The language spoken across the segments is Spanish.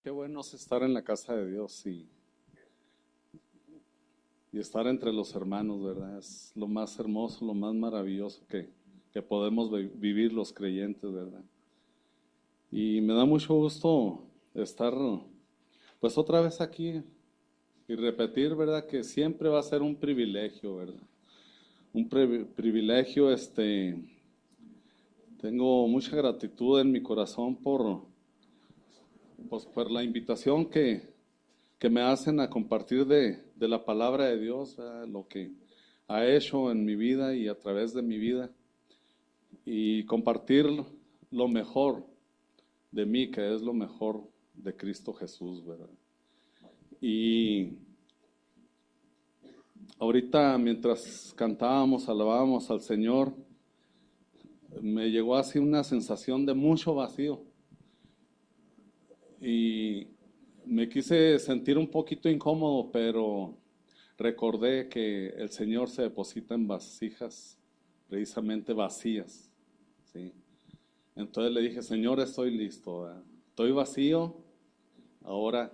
Qué bueno es estar en la casa de Dios y estar entre los hermanos, ¿verdad? Es lo más hermoso, lo más maravilloso que podemos vivir los creyentes, ¿verdad? Y me da mucho gusto estar pues otra vez aquí y repetir, ¿verdad? Que siempre va a ser un privilegio, ¿verdad? Un privilegio, tengo mucha gratitud en mi corazón pues, por la invitación que me hacen a compartir de la palabra de Dios, ¿verdad? Lo que ha hecho en mi vida y a través de mi vida, y compartir lo mejor de mí, que es lo mejor de Cristo Jesús, ¿verdad? Y ahorita mientras cantábamos, alabábamos al Señor, me llegó así una sensación de mucho vacío y me quise sentir un poquito incómodo, pero recordé que el Señor se deposita en vasijas precisamente vacías, ¿sí? Entonces le dije, Señor, estoy listo, ¿verdad? Estoy vacío, ahora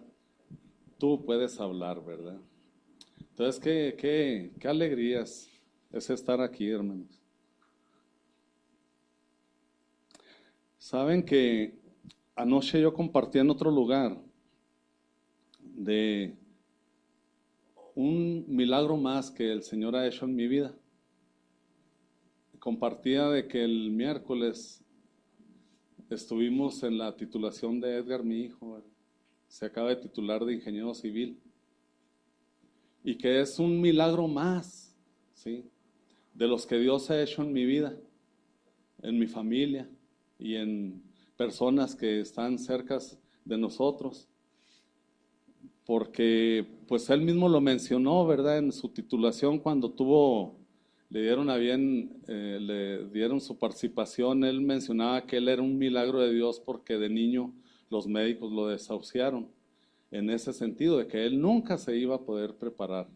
tú puedes hablar, ¿verdad? Entonces, qué alegrías es estar aquí, hermanos. Saben que anoche yo compartí en otro lugar de un milagro más que el Señor ha hecho en mi vida. Compartía de que el miércoles estuvimos en la titulación de Edgar, mi hijo, ¿verdad? Se acaba de titular de ingeniero civil y que es un milagro más, ¿sí? De los que Dios ha hecho en mi vida, en mi familia y en personas que están cerca de nosotros, porque pues él mismo lo mencionó, ¿verdad? En su titulación cuando le dieron a bien, le dieron su participación, él mencionaba que él era un milagro de Dios porque de niño los médicos lo desahuciaron, en ese sentido de que él nunca se iba a poder preparar,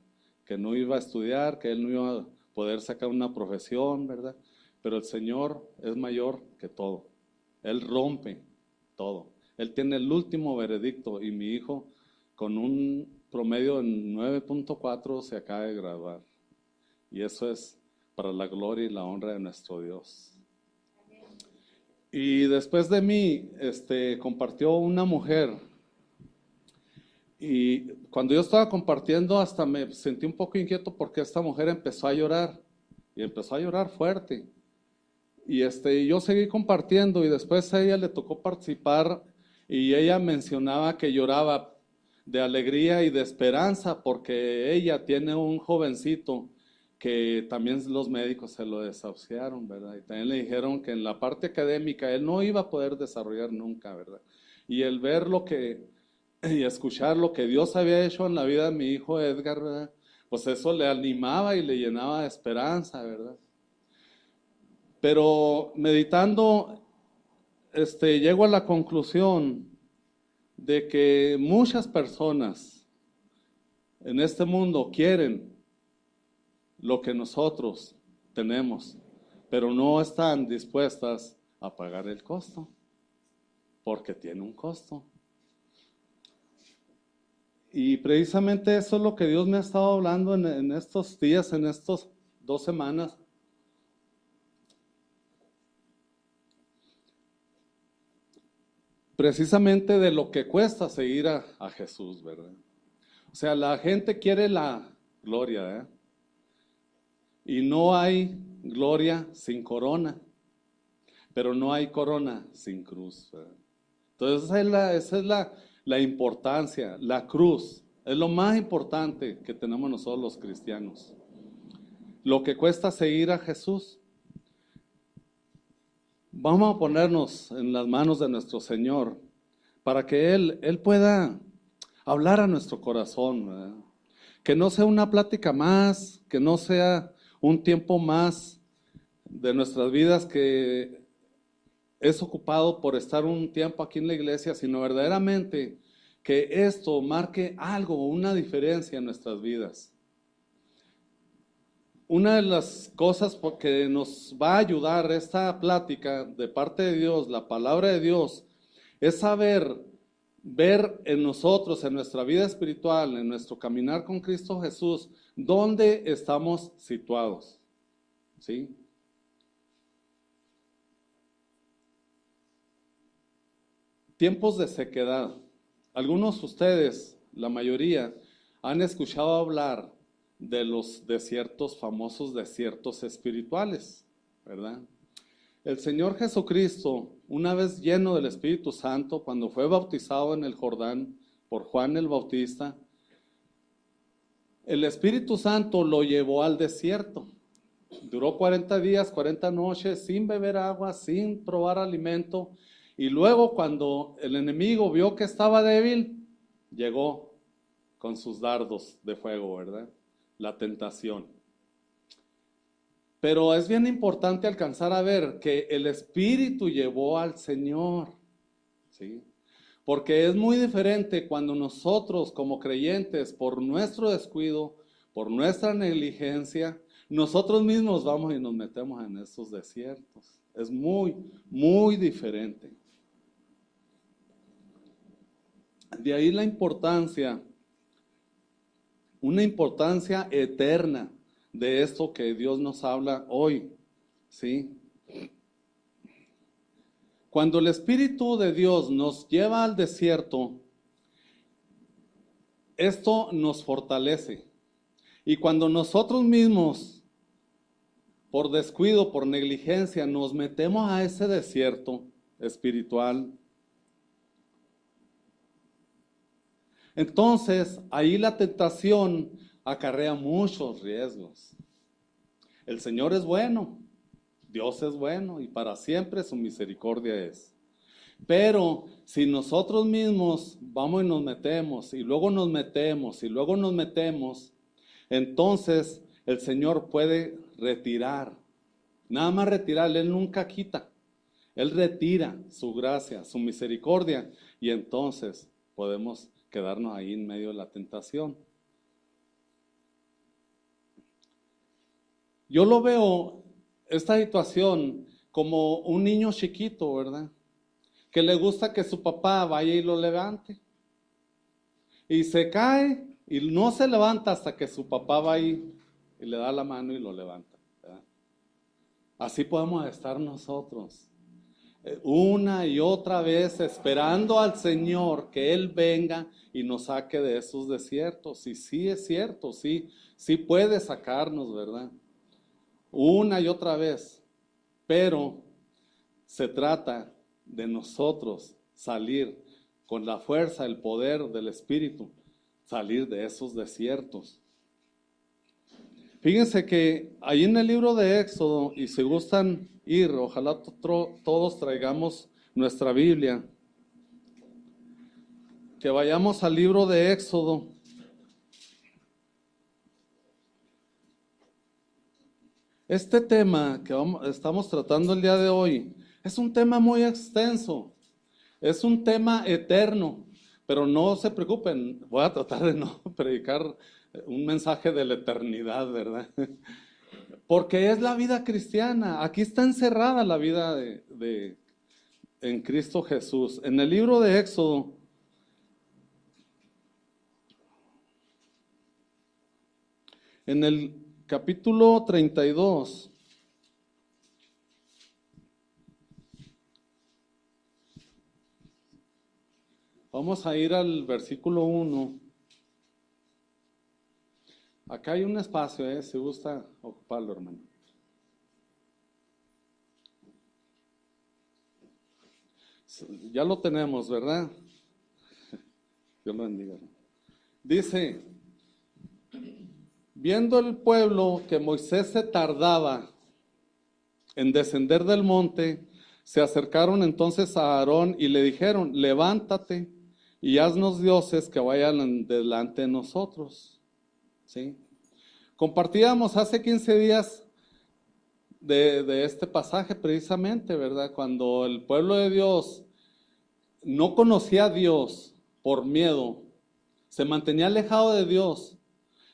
que no iba a estudiar, que él no iba a poder sacar una profesión, ¿verdad? Pero el Señor es mayor que todo, Él rompe todo, Él tiene el último veredicto y mi hijo con un promedio en 9.4 se acaba de graduar. Y eso es para la gloria y la honra de nuestro Dios. Y después de mí, compartió una mujer. Y cuando yo estaba compartiendo, hasta me sentí un poco inquieto porque esta mujer empezó a llorar. Y empezó a llorar fuerte. Y yo seguí compartiendo y después a ella le tocó participar y ella mencionaba que lloraba de alegría y de esperanza porque ella tiene un jovencito que también los médicos se lo desahuciaron, ¿verdad? Y también le dijeron que en la parte académica él no iba a poder desarrollar nunca, ¿verdad? Y el ver y escuchar lo que Dios había hecho en la vida de mi hijo Edgar, ¿verdad? Pues eso le animaba y le llenaba de esperanza, ¿verdad? Pero meditando, llego a la conclusión de que muchas personas en este mundo quieren lo que nosotros tenemos, pero no están dispuestas a pagar el costo, porque tiene un costo. Y precisamente eso es lo que Dios me ha estado hablando en estos días, en estas 2 semanas. Precisamente de lo que cuesta seguir a Jesús, ¿verdad? O sea, la gente quiere la gloria, ¿eh? Y no hay gloria sin corona, pero no hay corona sin cruz, ¿verdad? Entonces esa es la importancia, la cruz, es lo más importante que tenemos nosotros los cristianos. Lo que cuesta seguir a Jesús. Vamos a ponernos en las manos de nuestro Señor para que Él pueda hablar a nuestro corazón, ¿verdad? Que no sea una plática más, que no sea un tiempo más de nuestras vidas que es ocupado por estar un tiempo aquí en la iglesia, sino verdaderamente que esto marque algo, una diferencia en nuestras vidas. Una de las cosas que nos va a ayudar esta plática de parte de Dios, la palabra de Dios, es saber ver en nosotros, en nuestra vida espiritual, en nuestro caminar con Cristo Jesús, dónde estamos situados. ¿Sí? Tiempos de sequedad. Algunos de ustedes, la mayoría, han escuchado hablar de los desiertos, famosos desiertos espirituales, ¿verdad? El Señor Jesucristo, una vez lleno del Espíritu Santo, cuando fue bautizado en el Jordán por Juan el Bautista, el Espíritu Santo lo llevó al desierto. Duró 40 días, 40 noches, sin beber agua, sin probar alimento. Y luego cuando el enemigo vio que estaba débil, llegó con sus dardos de fuego, ¿verdad? La tentación. Pero es bien importante alcanzar a ver que el Espíritu llevó al Señor, ¿sí? Porque es muy diferente cuando nosotros como creyentes, por nuestro descuido, por nuestra negligencia, nosotros mismos vamos y nos metemos en esos desiertos. Es muy, muy diferente. De ahí la importancia, una importancia eterna de esto que Dios nos habla hoy, ¿sí? Cuando el Espíritu de Dios nos lleva al desierto, esto nos fortalece. Y cuando nosotros mismos, por descuido, por negligencia, nos metemos a ese desierto espiritual, entonces ahí la tentación acarrea muchos riesgos. El Señor es bueno, Dios es bueno y para siempre su misericordia es. Pero si nosotros mismos vamos y nos metemos y luego nos metemos y luego nos metemos, entonces el Señor puede retirar. Nada más retirar, Él nunca quita. Él retira su gracia, su misericordia y entonces podemos quedarnos ahí en medio de la tentación. Yo lo veo, esta situación, como un niño chiquito, ¿verdad? Que le gusta que su papá vaya y lo levante. Y se cae y no se levanta hasta que su papá va ahí y le da la mano y lo levanta, ¿verdad? Así podemos estar nosotros. Una y otra vez esperando al Señor que Él venga y nos saque de esos desiertos. Y sí es cierto, sí puede sacarnos, ¿verdad? Una y otra vez. Pero se trata de nosotros salir con la fuerza, el poder del Espíritu, salir de esos desiertos. Fíjense que ahí en el libro de Éxodo, y si gustan ir, ojalá todos traigamos nuestra Biblia, que vayamos al libro de Éxodo. Este tema que estamos tratando el día de hoy es un tema muy extenso, es un tema eterno, pero no se preocupen, voy a tratar de no predicar un mensaje de la eternidad, ¿verdad? Porque es la vida cristiana, aquí está encerrada la vida en Cristo Jesús. En el libro de Éxodo, en el capítulo 32, vamos a ir al versículo 1. Acá hay un espacio, si gusta ocuparlo, hermano. Ya lo tenemos, ¿verdad? Dios lo bendiga. Dice, viendo el pueblo que Moisés se tardaba en descender del monte, se acercaron entonces a Aarón y le dijeron, levántate y haznos dioses que vayan delante de nosotros. ¿Sí? Compartíamos hace 15 días de este pasaje precisamente, ¿verdad? Cuando el pueblo de Dios no conocía a Dios por miedo, se mantenía alejado de Dios.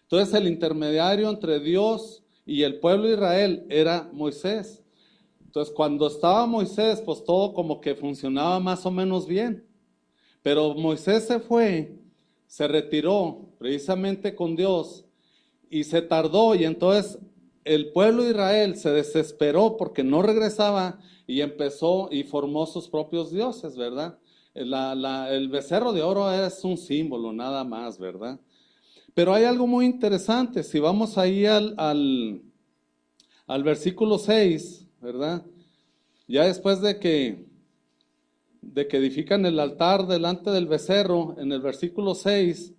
Entonces el intermediario entre Dios y el pueblo de Israel era Moisés. Entonces cuando estaba Moisés, pues todo como que funcionaba más o menos bien. Pero Moisés se fue, se retiró precisamente con Dios y se tardó, y entonces el pueblo de Israel se desesperó porque no regresaba y empezó y formó sus propios dioses, ¿verdad? El becerro de oro es un símbolo nada más, ¿verdad? Pero hay algo muy interesante, si vamos ahí al versículo 6, ¿verdad? Ya después de que edifican el altar delante del becerro, en el versículo 6,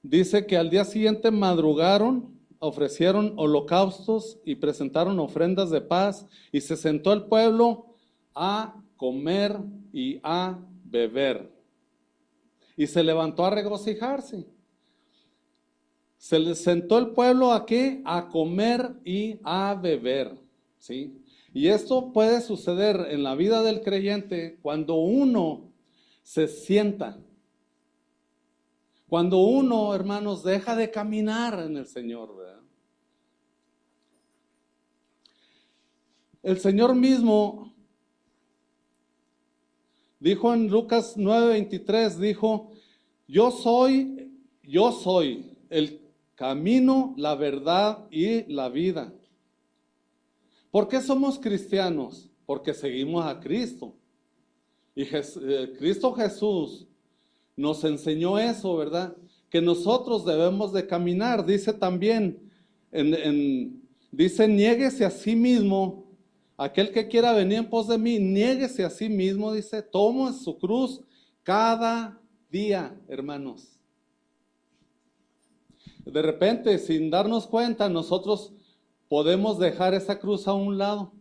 dice que al día siguiente madrugaron, ofrecieron holocaustos y presentaron ofrendas de paz, y se sentó el pueblo a comer y a beber. Y se levantó a regocijarse. Se les sentó el pueblo ¿a qué? A comer y a beber, ¿sí? Y esto puede suceder en la vida del creyente cuando uno se sienta. Cuando uno, hermanos, deja de caminar en el Señor, ¿verdad? El Señor mismo dijo en Lucas 9:23, dijo, yo soy el camino, la verdad y la vida. ¿Por qué somos cristianos? Porque seguimos a Cristo. Y Cristo Jesús nos enseñó eso, ¿verdad? Que nosotros debemos de caminar. Dice también, dice, niéguese a sí mismo. Aquel que quiera venir en pos de mí, niéguese a sí mismo, dice, tome su cruz cada día, hermanos. De repente, sin darnos cuenta, nosotros podemos dejar esa cruz a un lado.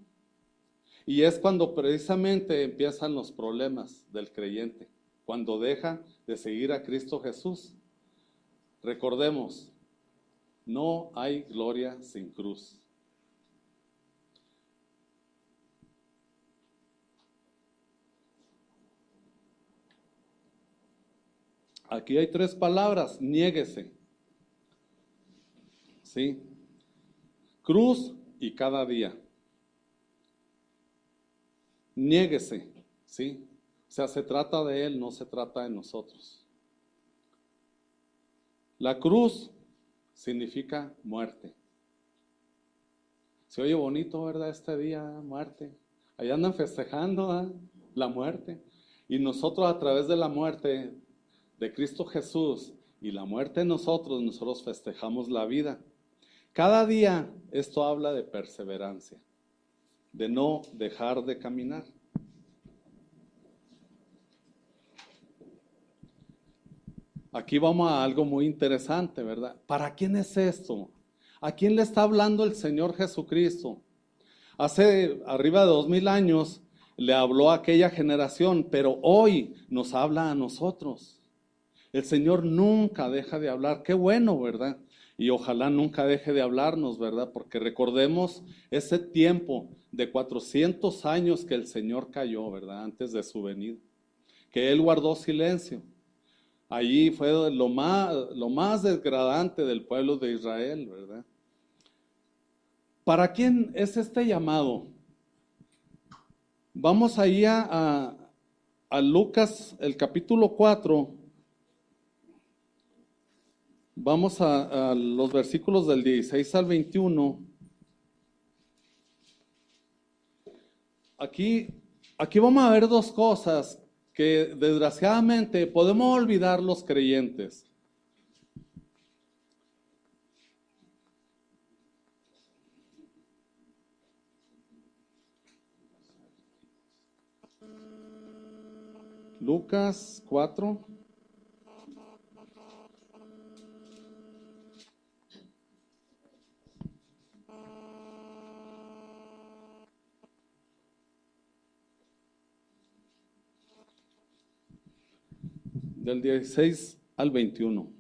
Y es cuando precisamente empiezan los problemas del creyente, cuando deja de seguir a Cristo Jesús. Recordemos, no hay gloria sin cruz. Aquí hay 3 palabras, niéguese. ¿Sí? Cruz y cada día. Niéguese, ¿sí? O sea, se trata de Él, no se trata de nosotros. La cruz significa muerte. Se oye bonito, ¿verdad? Este día, muerte. Allá andan festejando, ¿eh? La muerte. Y nosotros a través de la muerte de Cristo Jesús y la muerte de nosotros festejamos la vida. Cada día esto habla de perseverancia, de no dejar de caminar. Aquí vamos a algo muy interesante, ¿verdad? ¿Para quién es esto? ¿A quién le está hablando el Señor Jesucristo? Hace arriba de 2000 años le habló a aquella generación, pero hoy nos habla a nosotros. El Señor nunca deja de hablar. Qué bueno, ¿verdad? Y ojalá nunca deje de hablarnos, ¿verdad? Porque recordemos ese tiempo de 400 años que el Señor cayó, ¿verdad? Antes de su venida. Que Él guardó silencio. Allí fue lo más degradante del pueblo de Israel, ¿verdad? ¿Para quién es este llamado? Vamos ahí a Lucas, el capítulo 4. Vamos a los versículos del 16 al 21. Aquí vamos a ver 2 cosas que desgraciadamente podemos olvidar los creyentes. Lucas 4. Del 16 al 21.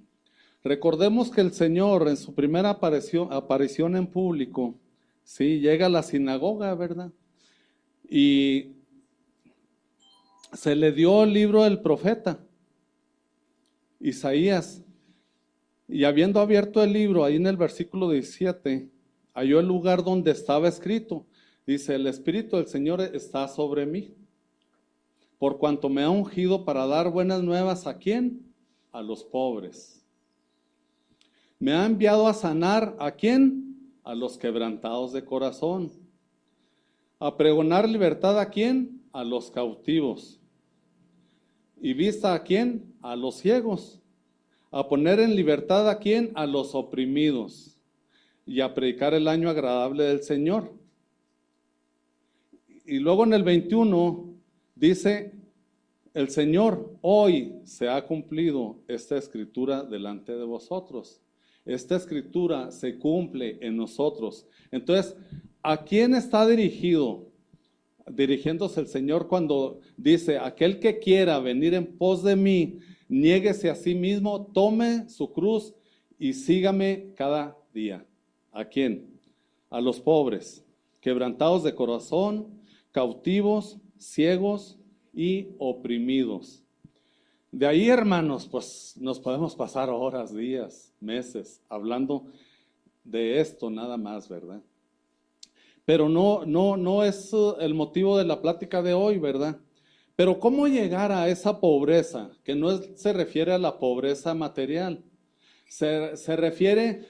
Recordemos que el Señor en su primera aparición en público, sí, llega a la sinagoga, ¿verdad? Y se le dio el libro del profeta Isaías. Y habiendo abierto el libro, ahí en el versículo 17, halló el lugar donde estaba escrito. Dice, el Espíritu del Señor está sobre mí. por cuanto me ha ungido para dar buenas nuevas ¿a quién? A los pobres. Me ha enviado a sanar ¿a quién? A los quebrantados de corazón. A pregonar libertad ¿a quién? A los cautivos. ¿Y vista a quién? A los ciegos. A poner en libertad ¿a quién? A los oprimidos. Y a predicar el año agradable del Señor. Y luego en el 21 dice, el Señor, hoy se ha cumplido esta escritura delante de vosotros. Esta escritura se cumple en nosotros. Entonces, ¿a quién está dirigiéndose el Señor cuando dice, aquel que quiera venir en pos de mí, niéguese a sí mismo, tome su cruz y sígame cada día? ¿A quién? A los pobres, quebrantados de corazón, cautivos, ciegos y oprimidos. De ahí, hermanos, pues nos podemos pasar horas, días, meses hablando de esto nada más, ¿verdad? Pero no es el motivo de la plática de hoy, ¿verdad? Pero ¿cómo llegar a esa pobreza? Que no se refiere a la pobreza material, se refiere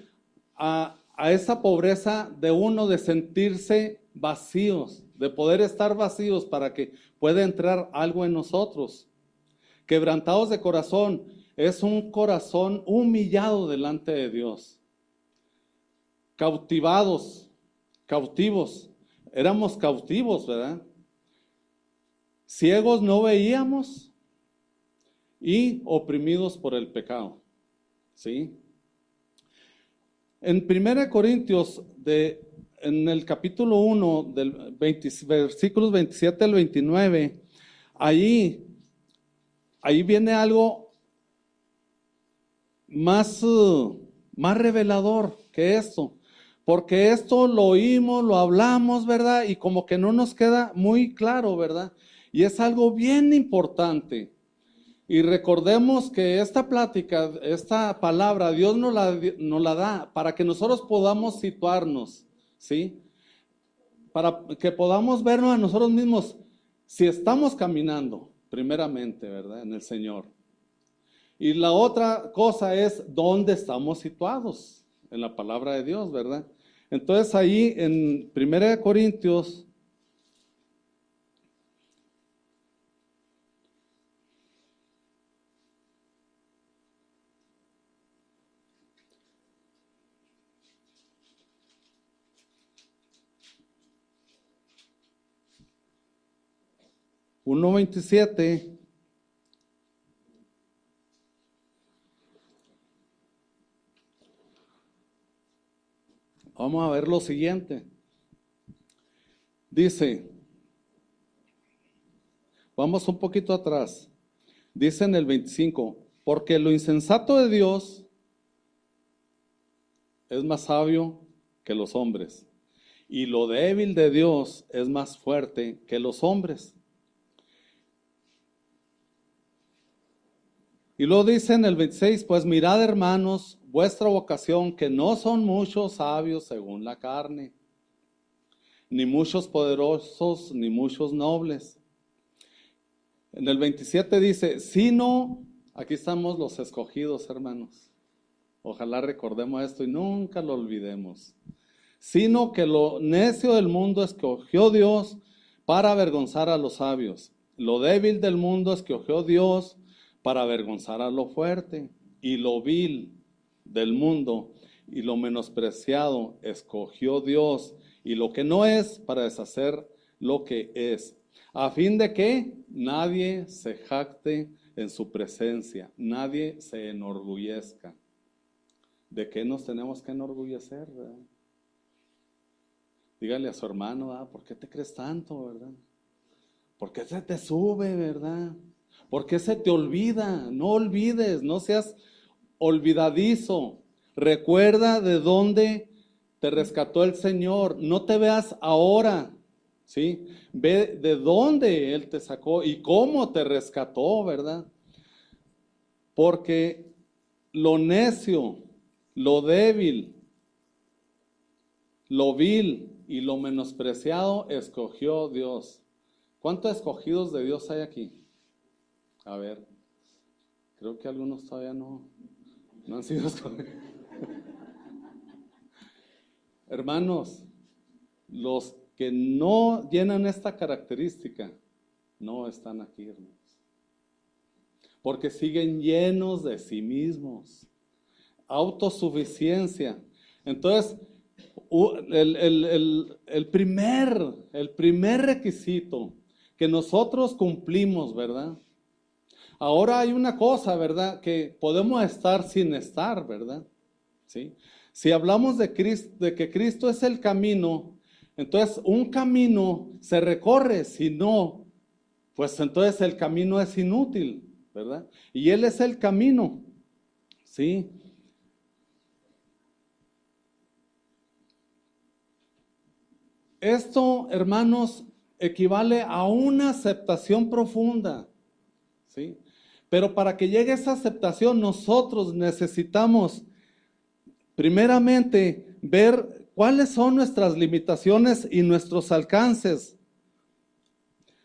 a esa pobreza de uno de sentirse vacíos, de poder estar vacíos para que pueda entrar algo en nosotros. Quebrantados de corazón es un corazón humillado delante de Dios. Cautivos, éramos cautivos, ¿verdad? Ciegos no veíamos y oprimidos por el pecado, ¿sí? En 1 Corintios, en el capítulo 1, versículos 27 al 29, ahí viene algo más revelador que esto. Porque esto lo oímos, lo hablamos, ¿verdad? Y como que no nos queda muy claro, ¿verdad? Y es algo bien importante. Y recordemos que esta plática, esta palabra, Dios nos la da para que nosotros podamos situarnos, ¿sí? Para que podamos vernos a nosotros mismos si estamos caminando, primeramente, ¿verdad? En el Señor. Y la otra cosa es dónde estamos situados en la palabra de Dios, ¿verdad? Entonces ahí en 1 Corintios uno 27 vamos a ver lo siguiente. Dice, vamos un poquito atrás. Dice en el 25, porque lo insensato de Dios es más sabio que los hombres, y lo débil de Dios es más fuerte que los hombres. Y luego dice en el 26, pues mirad, hermanos, vuestra vocación, que no son muchos sabios según la carne, ni muchos poderosos, ni muchos nobles. En el 27 dice, sino, aquí estamos los escogidos, hermanos. Ojalá recordemos esto y nunca lo olvidemos. Sino que lo necio del mundo escogió Dios para avergonzar a los sabios. Lo débil del mundo escogió Dios para avergonzar a lo fuerte. Y lo vil del mundo y lo menospreciado escogió Dios. Y lo que no es para deshacer lo que es. A fin de que nadie se jacte en su presencia, nadie se enorgullezca. ¿De qué nos tenemos que enorgullecer, verdad? Dígale a su hermano, ¿por qué te crees tanto, verdad? ¿Por qué se te sube, verdad? ¿Por qué se te olvida? No olvides, no seas olvidadizo. Recuerda de dónde te rescató el Señor. No te veas ahora, ¿sí? Ve de dónde Él te sacó y cómo te rescató, ¿verdad? Porque lo necio, lo débil, lo vil y lo menospreciado escogió Dios. ¿Cuántos escogidos de Dios hay aquí? A ver, creo que algunos todavía no han sido escogidos. Hermanos, los que no llenan esta característica no están aquí, hermanos. Porque siguen llenos de sí mismos. Autosuficiencia. Entonces, el primer requisito que nosotros cumplimos, ¿verdad? Ahora hay una cosa, ¿verdad? Que podemos estar sin estar, ¿verdad? ¿Sí? Si hablamos de que Cristo es el camino, entonces un camino se recorre, si no, pues entonces el camino es inútil, ¿verdad? Y Él es el camino, ¿sí? Esto, hermanos, equivale a una aceptación profunda, ¿sí? Pero para que llegue esa aceptación, nosotros necesitamos, primeramente, ver cuáles son nuestras limitaciones y nuestros alcances.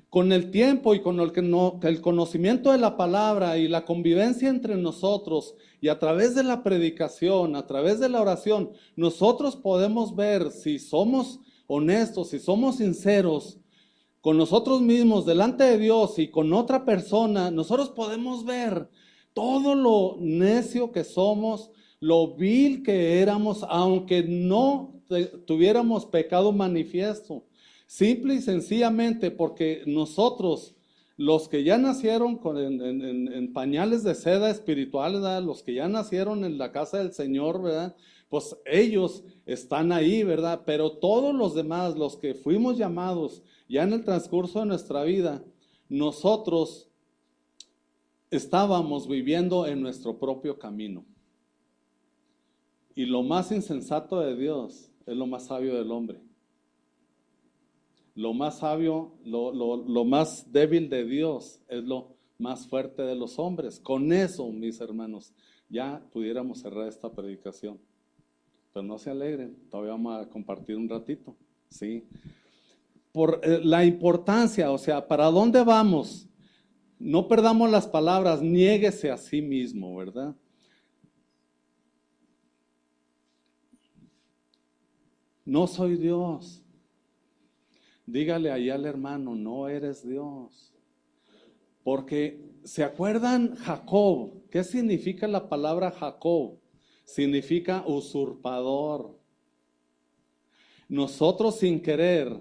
Con el tiempo y con el conocimiento de la palabra y la convivencia entre nosotros y a través de la predicación, a través de la oración, nosotros podemos ver si somos honestos, si somos sinceros con nosotros mismos, delante de Dios y con otra persona. Nosotros podemos ver todo lo necio que somos, lo vil que éramos, aunque no tuviéramos pecado manifiesto. Simple y sencillamente porque nosotros, los que ya nacieron en pañales de seda espiritual, ¿verdad? Los que ya nacieron en la casa del Señor, ¿verdad? Pues ellos están ahí, ¿verdad? Pero todos los demás, los que fuimos llamados ya en el transcurso de nuestra vida, nosotros estábamos viviendo en nuestro propio camino. Y lo más insensato de Dios es lo más sabio del hombre. Lo más sabio, lo más débil de Dios es lo más fuerte de los hombres. Con eso, mis hermanos, ya pudiéramos cerrar esta predicación. Pero no se alegren, todavía vamos a compartir un ratito, ¿sí? Por la importancia, o sea, ¿para dónde vamos? No perdamos las palabras, niéguese a sí mismo, ¿verdad? No soy Dios. Dígale ahí al hermano, no eres Dios. Porque, ¿se acuerdan Jacob? ¿Qué significa la palabra Jacob? Significa usurpador. Nosotros sin querer,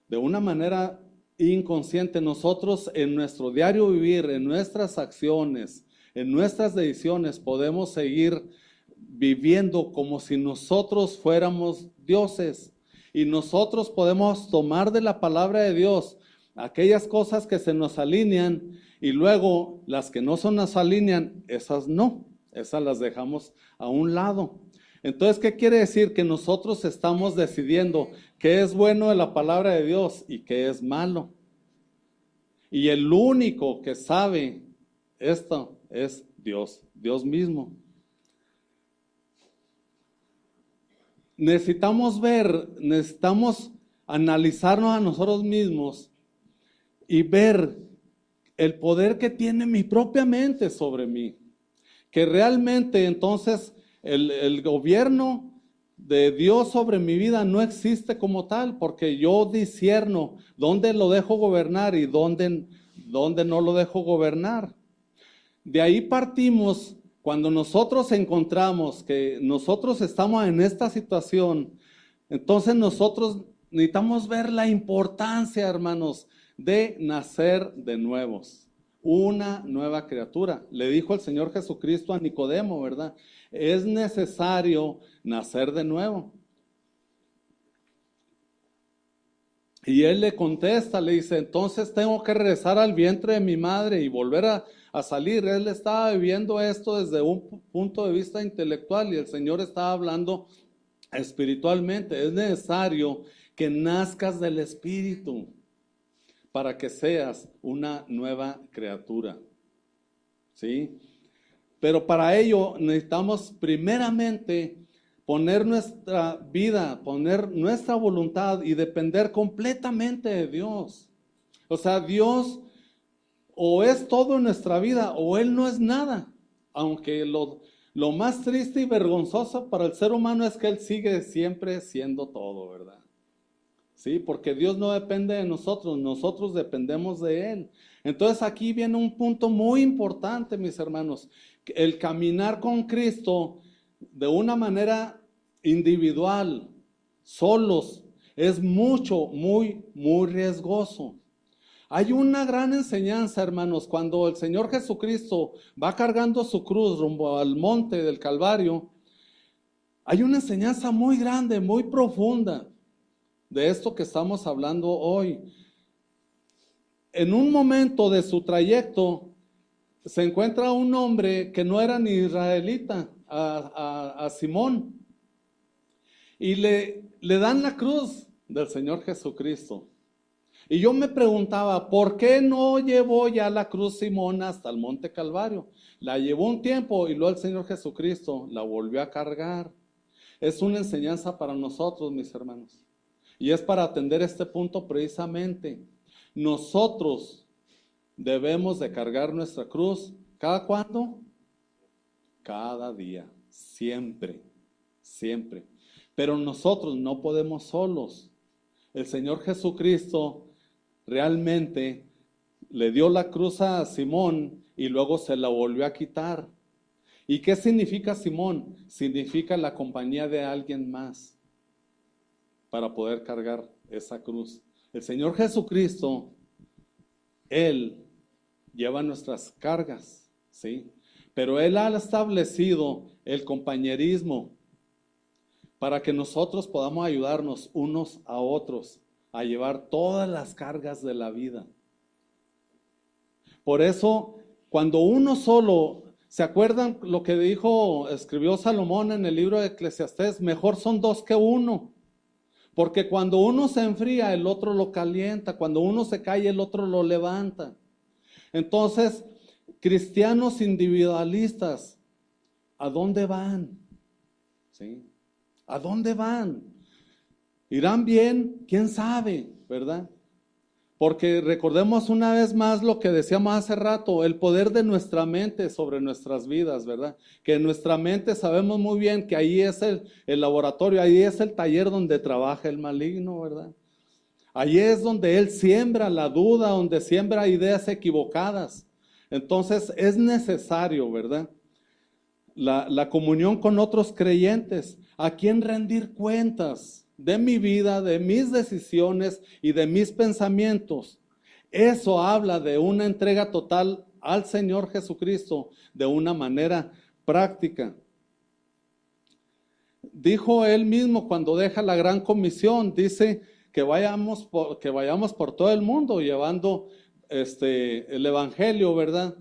de una manera inconsciente, nosotros en nuestro diario vivir, en nuestras acciones, en nuestras decisiones, podemos seguir viviendo como si nosotros fuéramos dioses. Y nosotros podemos tomar de la palabra de Dios aquellas cosas que se nos alinean y luego las que no se nos alinean, esas no, esas las dejamos a un lado. Entonces, ¿qué quiere decir? Que nosotros estamos decidiendo qué es bueno de la palabra de Dios y qué es malo. Y el único que sabe esto es Dios, Dios mismo. Necesitamos analizarnos a nosotros mismos y ver el poder que tiene mi propia mente sobre mí. Que realmente entonces el gobierno de Dios sobre mi vida no existe como tal, porque yo discierno dónde lo dejo gobernar y dónde no lo dejo gobernar. De ahí partimos. Cuando nosotros encontramos que nosotros estamos en esta situación, entonces nosotros necesitamos ver la importancia, hermanos, de nacer de nuevos. Una nueva criatura. Le dijo el Señor Jesucristo a Nicodemo, ¿verdad? Es necesario nacer de nuevo. Y él le contesta, le dice, entonces tengo que regresar al vientre de mi madre y volver a salir. Él estaba viviendo esto desde un punto de vista intelectual y el Señor estaba hablando espiritualmente. Es necesario que nazcas del Espíritu para que seas una nueva criatura, ¿sí? Pero para ello necesitamos primeramente poner nuestra vida, poner nuestra voluntad y depender completamente de Dios. O sea, Dios o es todo en nuestra vida o Él no es nada. Aunque lo más triste y vergonzoso para el ser humano es que Él sigue siempre siendo todo, ¿verdad? Sí, porque Dios no depende de nosotros, nosotros dependemos de Él. Entonces aquí viene un punto muy importante, mis hermanos. El caminar con Cristo de una manera individual, solos, es muy riesgoso. Hay una gran enseñanza, hermanos, cuando el Señor Jesucristo va cargando su cruz rumbo al monte del Calvario. Hay una enseñanza muy grande, muy profunda de esto que estamos hablando hoy. En un momento de su trayecto se encuentra un hombre que no era ni israelita, a Simón, y le dan la cruz del Señor Jesucristo. Y yo me preguntaba, ¿por qué no llevó ya la cruz Simón hasta el monte Calvario? La llevó un tiempo y luego el Señor Jesucristo la volvió a cargar. Es una enseñanza para nosotros, mis hermanos. Y es para atender este punto precisamente. Nosotros debemos de cargar nuestra cruz. ¿Cada cuándo? Cada día, siempre, siempre. Pero nosotros no podemos solos. El Señor Jesucristo realmente le dio la cruz a Simón y luego se la volvió a quitar. ¿Y qué significa Simón? Significa la compañía de alguien más para poder cargar esa cruz. El Señor Jesucristo, Él lleva nuestras cargas, ¿sí? Pero Él ha establecido el compañerismo para que nosotros podamos ayudarnos unos a otros a llevar todas las cargas de la vida. Por eso, cuando uno solo, ¿se acuerdan lo que escribió Salomón en el libro de Eclesiastés? Mejor son dos que uno. Porque cuando uno se enfría, el otro lo calienta. Cuando uno se cae, el otro lo levanta. Entonces, cristianos individualistas, ¿a dónde van? ¿Sí? ¿A dónde van? ¿Irán bien? ¿Quién sabe? ¿Verdad? Porque recordemos una vez más lo que decíamos hace rato, el poder de nuestra mente sobre nuestras vidas, ¿verdad? Que en nuestra mente sabemos muy bien que ahí es el laboratorio, ahí es el taller donde trabaja el maligno, ¿verdad? Ahí es donde él siembra la duda, donde siembra ideas equivocadas. Entonces es necesario, ¿verdad? La comunión con otros creyentes, a quien rendir cuentas de mi vida, de mis decisiones y de mis pensamientos. Eso habla de una entrega total al Señor Jesucristo de una manera práctica. Dijo él mismo cuando deja la gran comisión, dice que vayamos por todo el mundo llevando el evangelio, ¿verdad?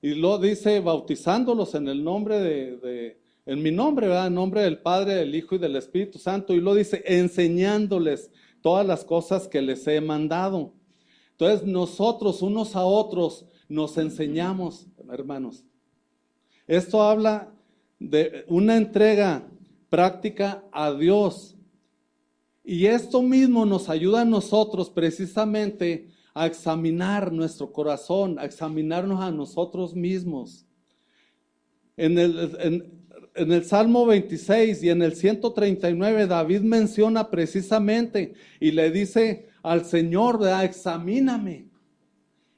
Y lo dice bautizándolos en el nombre en mi nombre, ¿verdad? En nombre del Padre, del Hijo y del Espíritu Santo. Y lo dice enseñándoles todas las cosas que les he mandado. Entonces nosotros unos a otros nos enseñamos, hermanos. Esto habla de una entrega práctica a Dios. Y esto mismo nos ayuda a nosotros precisamente a examinar nuestro corazón, a examinarnos a nosotros mismos. En el Salmo 26 y en el 139, David menciona precisamente y le dice al Señor, ¿verdad? Examíname,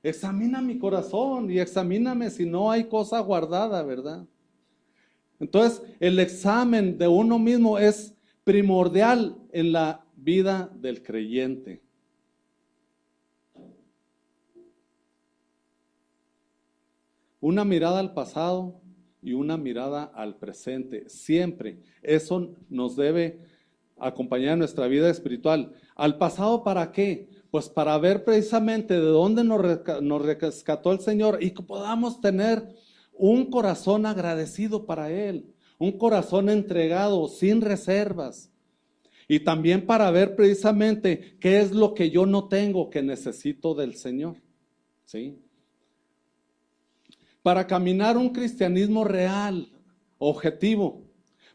examina mi corazón y examíname si no hay cosa guardada, ¿verdad? Entonces, el examen de uno mismo es primordial en la vida del creyente. Una mirada al pasado y una mirada al presente, siempre. Eso nos debe acompañar en nuestra vida espiritual. ¿Al pasado para qué? Pues para ver precisamente de dónde nos rescató el Señor y que podamos tener un corazón agradecido para Él, un corazón entregado, sin reservas. Y también para ver precisamente qué es lo que yo no tengo que necesito del Señor. ¿Sí? Para caminar un cristianismo real, objetivo,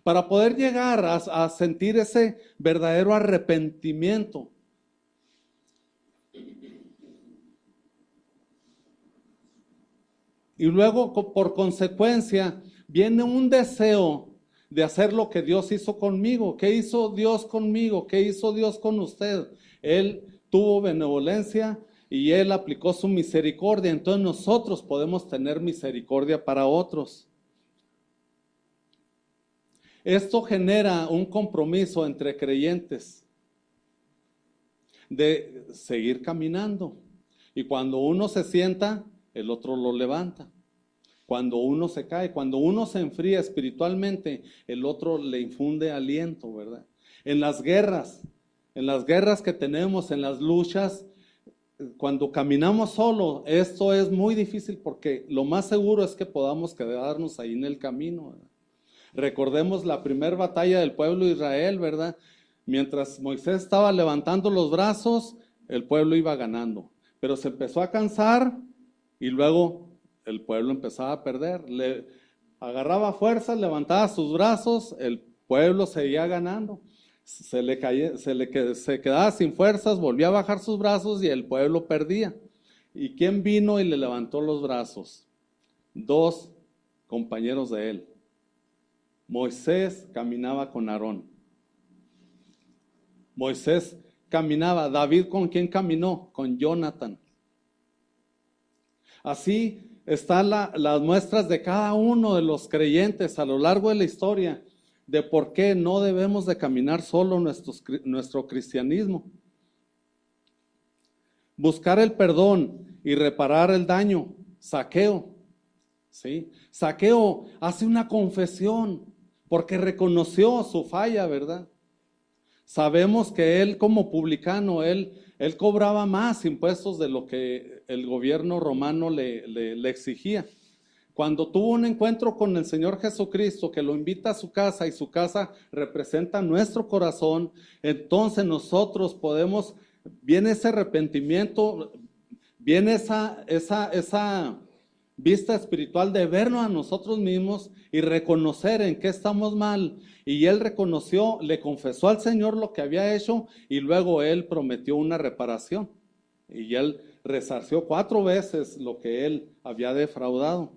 para poder llegar a sentir ese verdadero arrepentimiento. Y luego, por consecuencia, viene un deseo de hacer lo que Dios hizo conmigo. ¿Qué hizo Dios conmigo? ¿Qué hizo Dios con usted? Él tuvo benevolencia y Él aplicó su misericordia. Entonces nosotros podemos tener misericordia para otros. Esto genera un compromiso entre creyentes de seguir caminando. Y cuando uno se sienta, el otro lo levanta. Cuando uno se cae, cuando uno se enfría espiritualmente, el otro le infunde aliento, ¿verdad? En las guerras que tenemos, en las luchas, cuando caminamos solo, esto es muy difícil porque lo más seguro es que podamos quedarnos ahí en el camino, ¿verdad? Recordemos la primera batalla del pueblo de Israel, ¿verdad? Mientras Moisés estaba levantando los brazos, el pueblo iba ganando, pero se empezó a cansar y luego el pueblo empezaba a perder. Le agarraba fuerzas, levantaba sus brazos, el pueblo seguía ganando. Se quedaba sin fuerzas, volvía a bajar sus brazos y el pueblo perdía. ¿Y quién vino y le levantó los brazos? Dos compañeros de él. Moisés caminaba con Aarón. Moisés caminaba. David, ¿con quién caminó? Con Jonathan. Así están las muestras de cada uno de los creyentes a lo largo de la historia de por qué no debemos de caminar solo nuestro cristianismo. Buscar el perdón y reparar el daño. Zaqueo, ¿sí? Zaqueo hace una confesión porque reconoció su falla, ¿verdad? Sabemos que él como publicano, él cobraba más impuestos de lo que el gobierno romano le exigía. Cuando tuvo un encuentro con el Señor Jesucristo, que lo invita a su casa y su casa representa nuestro corazón, entonces nosotros podemos, viene ese arrepentimiento, viene esa vista espiritual de vernos a nosotros mismos y reconocer en qué estamos mal. Y él reconoció, le confesó al Señor lo que había hecho y luego él prometió una reparación. Y él resarció 4 veces lo que él había defraudado.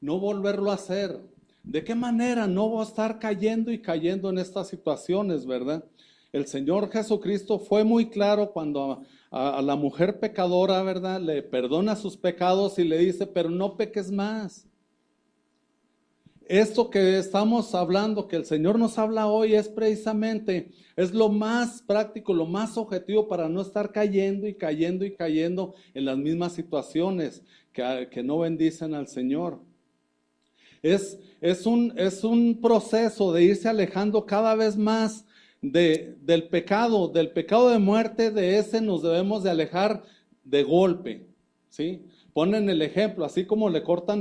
No volverlo a hacer. ¿De qué manera no voy a estar cayendo y cayendo en estas situaciones, verdad? El Señor Jesucristo fue muy claro cuando a la mujer pecadora, ¿verdad? Le perdona sus pecados y le dice, pero no peques más. Esto que estamos hablando, que el Señor nos habla hoy, es precisamente, es lo más práctico, lo más objetivo para no estar cayendo y cayendo y cayendo en las mismas situaciones que no bendicen al Señor. Es un proceso de irse alejando cada vez más del pecado de muerte. De ese nos debemos de alejar de golpe, ¿sí? Ponen el ejemplo, así como le cortan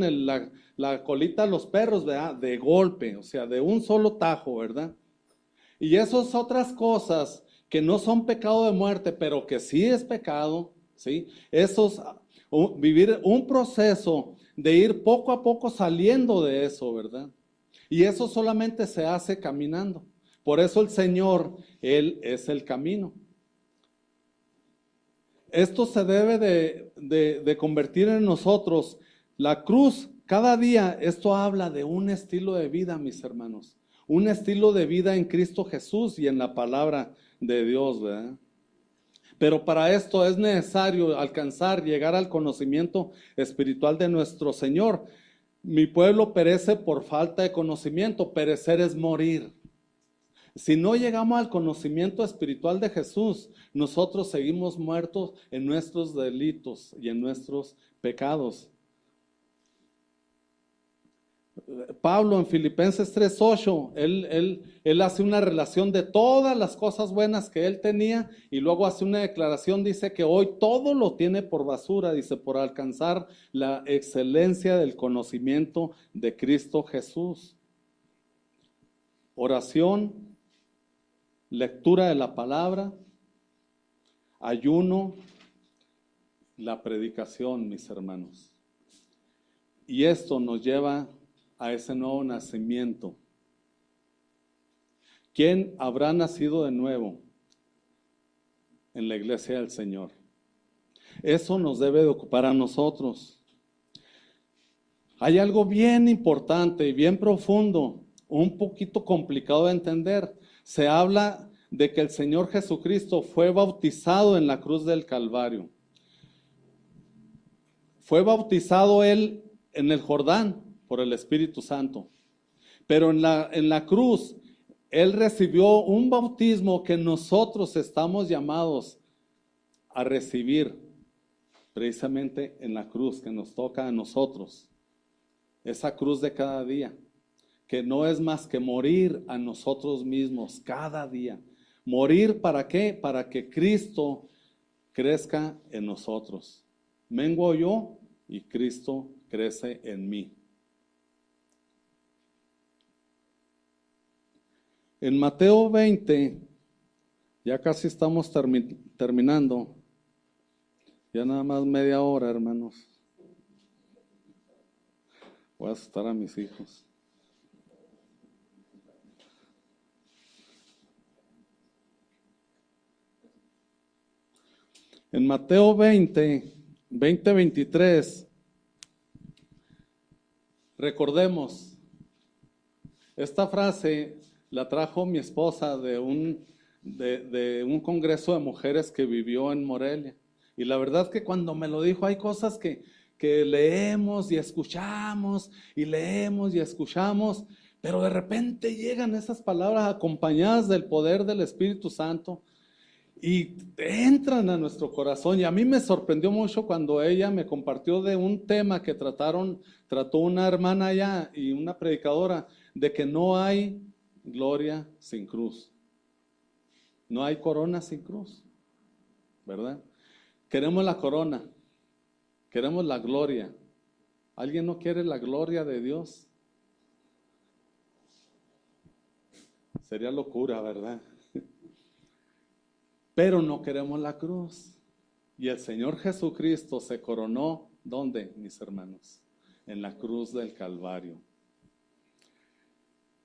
la colita a los perros, ¿verdad? De golpe, o sea, de un solo tajo, ¿verdad? Y esas otras cosas que no son pecado de muerte, pero que sí es pecado, ¿sí? Vivir un proceso de ir poco a poco saliendo de eso, ¿verdad? Y eso solamente se hace caminando. Por eso el Señor, Él es el camino. Esto se debe de convertir en nosotros. La cruz, cada día, esto habla de un estilo de vida, mis hermanos. Un estilo de vida en Cristo Jesús y en la palabra de Dios, ¿verdad? Pero para esto es necesario llegar al conocimiento espiritual de nuestro Señor. Mi pueblo perece por falta de conocimiento. Perecer es morir. Si no llegamos al conocimiento espiritual de Jesús, nosotros seguimos muertos en nuestros delitos y en nuestros pecados. Pablo en Filipenses 3:8, él hace una relación de todas las cosas buenas que él tenía y luego hace una declaración, dice que hoy todo lo tiene por basura, dice, por alcanzar la excelencia del conocimiento de Cristo Jesús. Oración, lectura de la palabra, ayuno, la predicación, mis hermanos. Y esto nos lleva a ese nuevo nacimiento. ¿Quién habrá nacido de nuevo? en la iglesia del Señor. Eso nos debe de ocupar a nosotros. Hay algo bien importante y bien profundo, un poquito complicado de entender. Se habla de que el Señor Jesucristo fue bautizado en la cruz del Calvario. Fue bautizado Él en el Jordán por el Espíritu Santo. Pero en la cruz, Él recibió un bautismo que nosotros estamos llamados a recibir precisamente en la cruz que nos toca a nosotros. Esa cruz de cada día, que no es más que morir a nosotros mismos cada día. ¿Morir para qué? Para que Cristo crezca en nosotros. Menguo yo y Cristo crece en mí. En Mateo 20, ya casi estamos terminando. Ya nada más media hora, hermanos. Voy a asustar a mis hijos. En Mateo 23, recordemos, esta frase la trajo mi esposa de un congreso de mujeres que vivió en Morelia. Y la verdad que cuando me lo dijo, hay cosas que leemos y escuchamos, y leemos y escuchamos, pero de repente llegan esas palabras acompañadas del poder del Espíritu Santo y entran a nuestro corazón. Y a mí me sorprendió mucho cuando ella me compartió de un tema que trató una hermana allá y una predicadora, de que no hay gloria sin cruz. No hay corona sin cruz, ¿verdad? Queremos la corona, queremos la gloria. ¿Alguien no quiere la gloria de Dios? Sería locura, ¿verdad? Pero no queremos la cruz. Y el Señor Jesucristo se coronó, ¿dónde, mis hermanos? En la cruz del Calvario.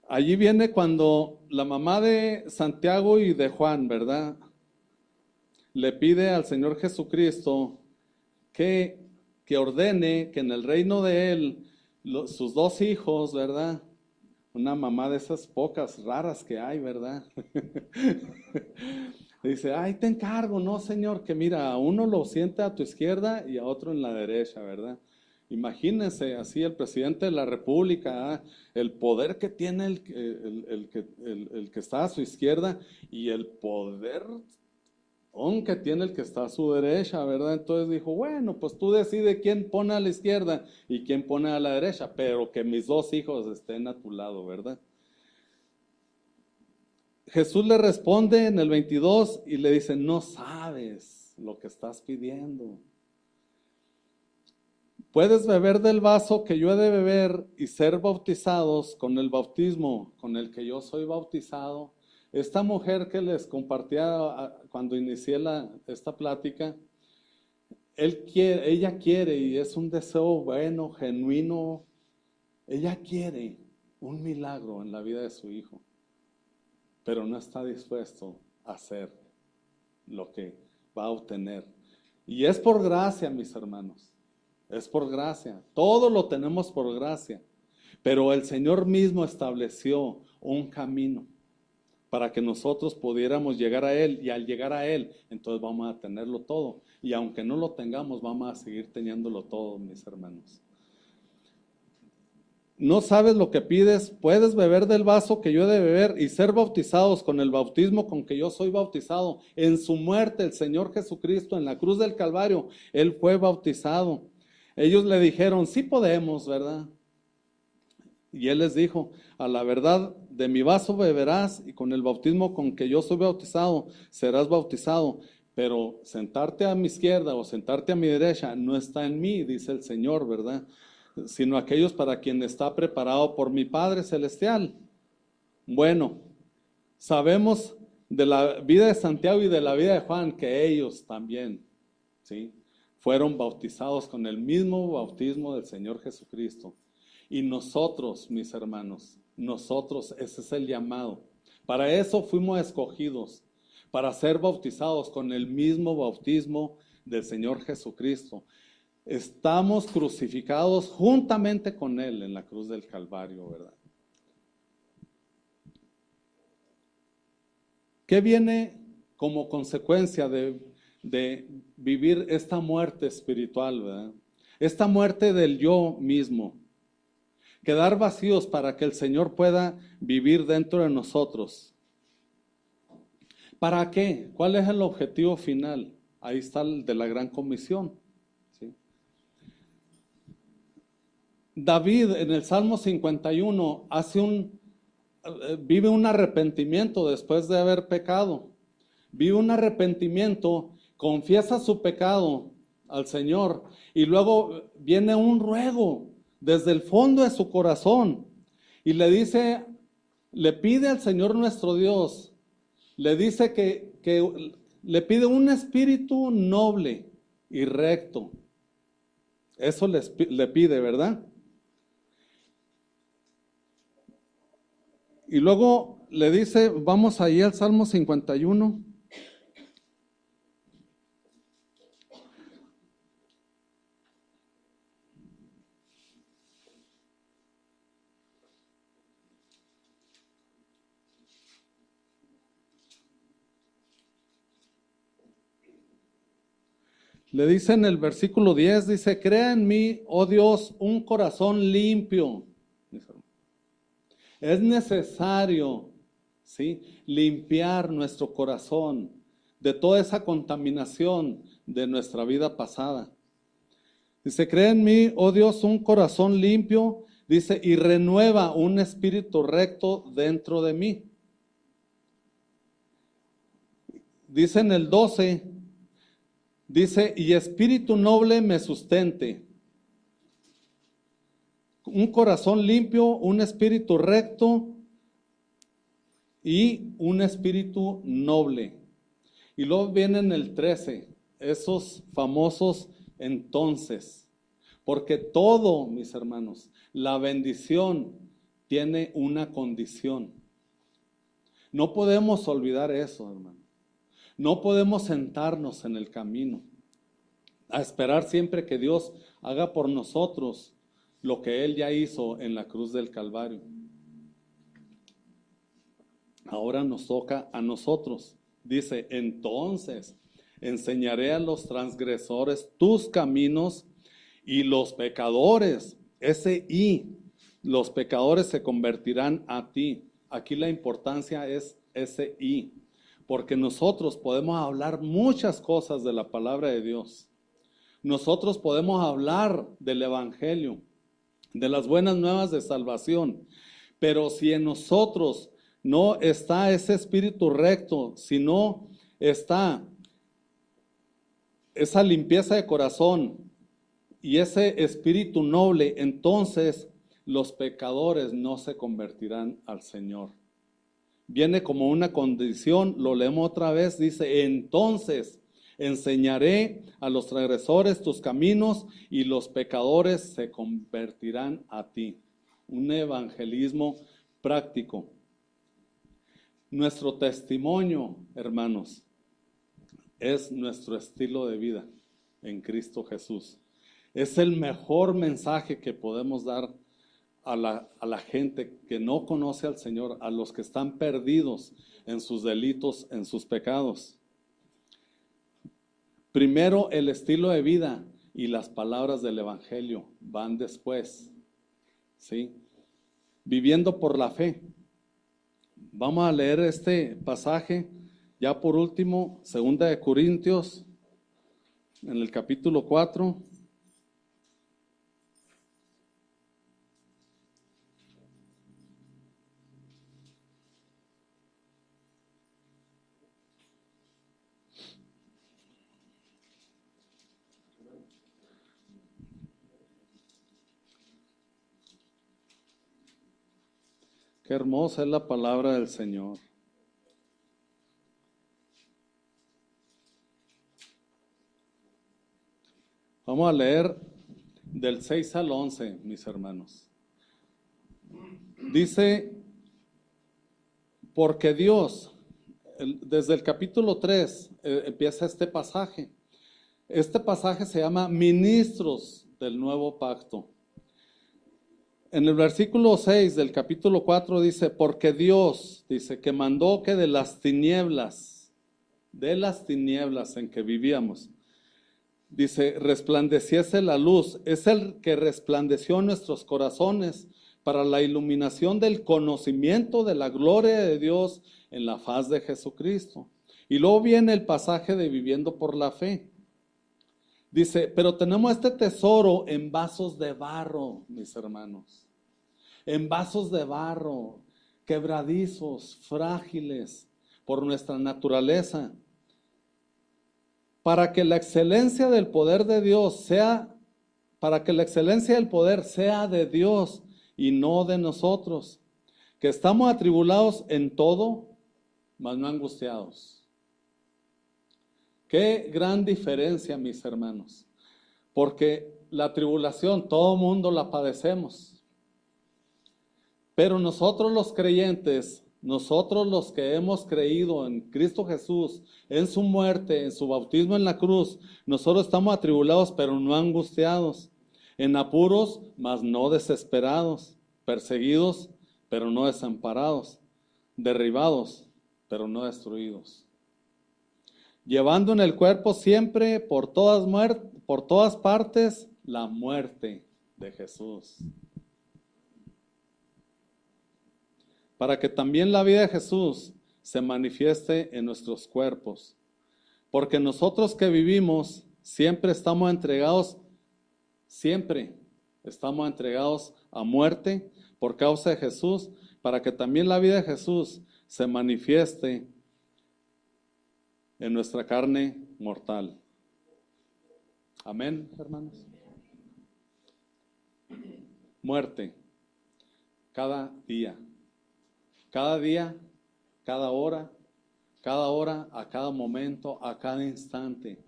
Allí viene cuando la mamá de Santiago y de Juan, ¿verdad?, le pide al Señor Jesucristo que ordene que en el reino de Él, sus dos hijos, ¿verdad? Una mamá de esas pocas raras que hay, ¿verdad? Dice, ay, te encargo, no, Señor, que mira, a uno lo siente a tu izquierda y a otro en la derecha, ¿verdad? Imagínense así el presidente de la República, el poder que tiene el que está a su izquierda y el poder que tiene el que está a su derecha, ¿verdad? Entonces dijo, bueno, pues tú decides quién pone a la izquierda y quién pone a la derecha, pero que mis dos hijos estén a tu lado, ¿verdad? Jesús le responde en el 22 y le dice, no sabes lo que estás pidiendo. Puedes beber del vaso que yo he de beber y ser bautizados con el bautismo con el que yo soy bautizado. Esta mujer que les compartía cuando inicié esta plática, ella quiere, y es un deseo bueno, genuino, ella quiere un milagro en la vida de su hijo, pero no está dispuesto a hacer lo que va a obtener. Y es por gracia, mis hermanos, es por gracia, todo lo tenemos por gracia, pero el Señor mismo estableció un camino para que nosotros pudiéramos llegar a Él, y al llegar a Él, entonces vamos a tenerlo todo, y aunque no lo tengamos, vamos a seguir teniéndolo todo, mis hermanos. No sabes lo que pides, puedes beber del vaso que yo he de beber y ser bautizados con el bautismo con que yo soy bautizado. En su muerte, el Señor Jesucristo, en la cruz del Calvario, Él fue bautizado. Ellos le dijeron, sí podemos, ¿verdad? Y Él les dijo, a la verdad de mi vaso beberás y con el bautismo con que yo soy bautizado serás bautizado, pero sentarte a mi izquierda o sentarte a mi derecha no está en mí, dice el Señor, ¿verdad? Sino aquellos para quien está preparado por mi Padre Celestial. Bueno, sabemos de la vida de Santiago y de la vida de Juan que ellos también, ¿sí?, fueron bautizados con el mismo bautismo del Señor Jesucristo. Y nosotros, mis hermanos, nosotros, ese es el llamado. Para eso fuimos escogidos, para ser bautizados con el mismo bautismo del Señor Jesucristo. Estamos crucificados juntamente con Él en la cruz del Calvario, ¿verdad? ¿Qué viene como consecuencia de vivir esta muerte espiritual, ¿verdad? Esta muerte del yo mismo. Quedar vacíos para que el Señor pueda vivir dentro de nosotros. ¿Para qué? ¿Cuál es el objetivo final? Ahí está el de la gran comisión. ¿Sí? David en el Salmo 51 vive un arrepentimiento después de haber pecado. Vive un arrepentimiento, confiesa su pecado al Señor y luego viene un ruego desde el fondo de su corazón y le dice, le pide al Señor nuestro Dios, le dice que le pide un espíritu noble y recto. Eso le pide, ¿verdad? Y luego le dice, vamos ahí al Salmo 51. Le dice en el versículo 10, dice, crea en mí, oh Dios, un corazón limpio. Es necesario, ¿sí?, limpiar nuestro corazón de toda esa contaminación de nuestra vida pasada. Dice, crea en mí, oh Dios, un corazón limpio, dice, y renueva un espíritu recto dentro de mí. Dice en el 12, dice, y espíritu noble me sustente. Un corazón limpio, un espíritu recto y un espíritu noble. Y luego viene en el 13, esos famosos entonces. Porque todo, mis hermanos, la bendición tiene una condición. No podemos olvidar eso, hermano. No podemos sentarnos en el camino a esperar siempre que Dios haga por nosotros lo que Él ya hizo en la cruz del Calvario. Ahora nos toca a nosotros. Dice, entonces enseñaré a los transgresores tus caminos y los pecadores, los pecadores se convertirán a ti. Aquí la importancia es ese y, porque nosotros podemos hablar muchas cosas de la palabra de Dios. Nosotros podemos hablar del Evangelio, de las buenas nuevas de salvación, pero si en nosotros no está ese espíritu recto, si no está esa limpieza de corazón y ese espíritu noble, entonces los pecadores no se convertirán al Señor. Viene como una condición, lo leemos otra vez, dice, entonces enseñaré a los transgresores tus caminos y los pecadores se convertirán a ti. Un evangelismo práctico. Nuestro testimonio, hermanos, es nuestro estilo de vida en Cristo Jesús. Es el mejor mensaje que podemos dar a la gente que no conoce al Señor, a los que están perdidos en sus delitos, en sus pecados. Primero el estilo de vida y las palabras del Evangelio van después, ¿sí? Viviendo por la fe. Vamos a leer este pasaje, ya por último, 2 Corintios, en el capítulo 4. Qué hermosa es la palabra del Señor. Vamos a leer del 6 al 11, mis hermanos. Dice, porque Dios, desde el capítulo 3 empieza este pasaje. Este pasaje se llama Ministros del Nuevo Pacto. En el versículo 6 del capítulo 4 dice, porque Dios, dice, que mandó que de las tinieblas en que vivíamos, dice, resplandeciese la luz. Es el que resplandeció en nuestros corazones para la iluminación del conocimiento de la gloria de Dios en la faz de Jesucristo. Y luego viene el pasaje de viviendo por la fe. Dice, pero tenemos este tesoro en vasos de barro, mis hermanos. En vasos de barro, quebradizos, frágiles por nuestra naturaleza. Para que la excelencia del poder de Dios sea, para que la excelencia del poder sea de Dios y no de nosotros. Que estamos atribulados en todo, mas no angustiados. Qué gran diferencia, mis hermanos, porque la tribulación, todo mundo la padecemos, pero nosotros los creyentes, nosotros los que hemos creído en Cristo Jesús, en su muerte, en su bautismo en la cruz, nosotros estamos atribulados, pero no angustiados, en apuros, mas no desesperados, perseguidos, pero no desamparados, derribados, pero no destruidos. Llevando en el cuerpo siempre por todas partes la muerte de Jesús. Para que también la vida de Jesús se manifieste en nuestros cuerpos. Porque nosotros que vivimos siempre estamos entregados a muerte por causa de Jesús, para que también la vida de Jesús se manifieste en nuestra carne mortal. Amén, hermanos. Muerte, cada día, cada hora, a cada momento, a cada instante.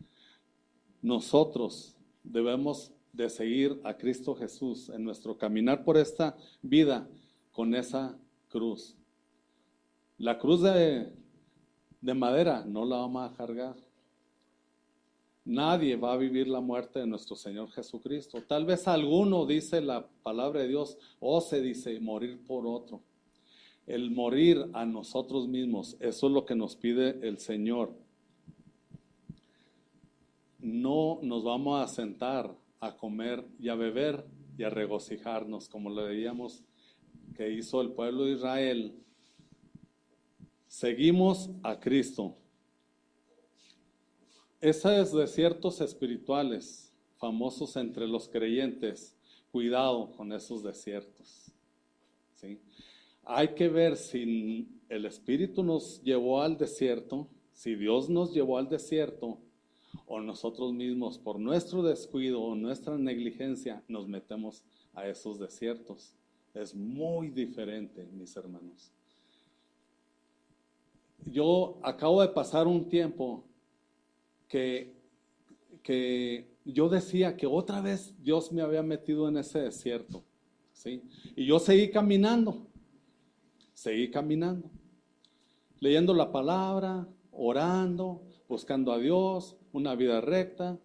Nosotros debemos de seguir a Cristo Jesús en nuestro caminar por esta vida con esa cruz. La cruz de madera no la vamos a cargar. Nadie va a vivir la muerte de nuestro Señor Jesucristo. Tal vez alguno, dice la palabra de Dios, o se dice morir por otro. El morir a nosotros mismos, eso es lo que nos pide el Señor. No nos vamos a sentar a comer y a beber y a regocijarnos, como le veíamos que hizo el pueblo de Israel. Seguimos a Cristo. Esos desiertos espirituales, famosos entre los creyentes, cuidado con esos desiertos. ¿Sí? Hay que ver si el Espíritu nos llevó al desierto, si Dios nos llevó al desierto, o nosotros mismos, por nuestro descuido o nuestra negligencia, nos metemos a esos desiertos. Es muy diferente, mis hermanos. Yo acabo de pasar un tiempo que yo decía que otra vez Dios me había metido en ese desierto, ¿sí? Y yo seguí caminando, leyendo la palabra, orando, buscando a Dios, una vida recta,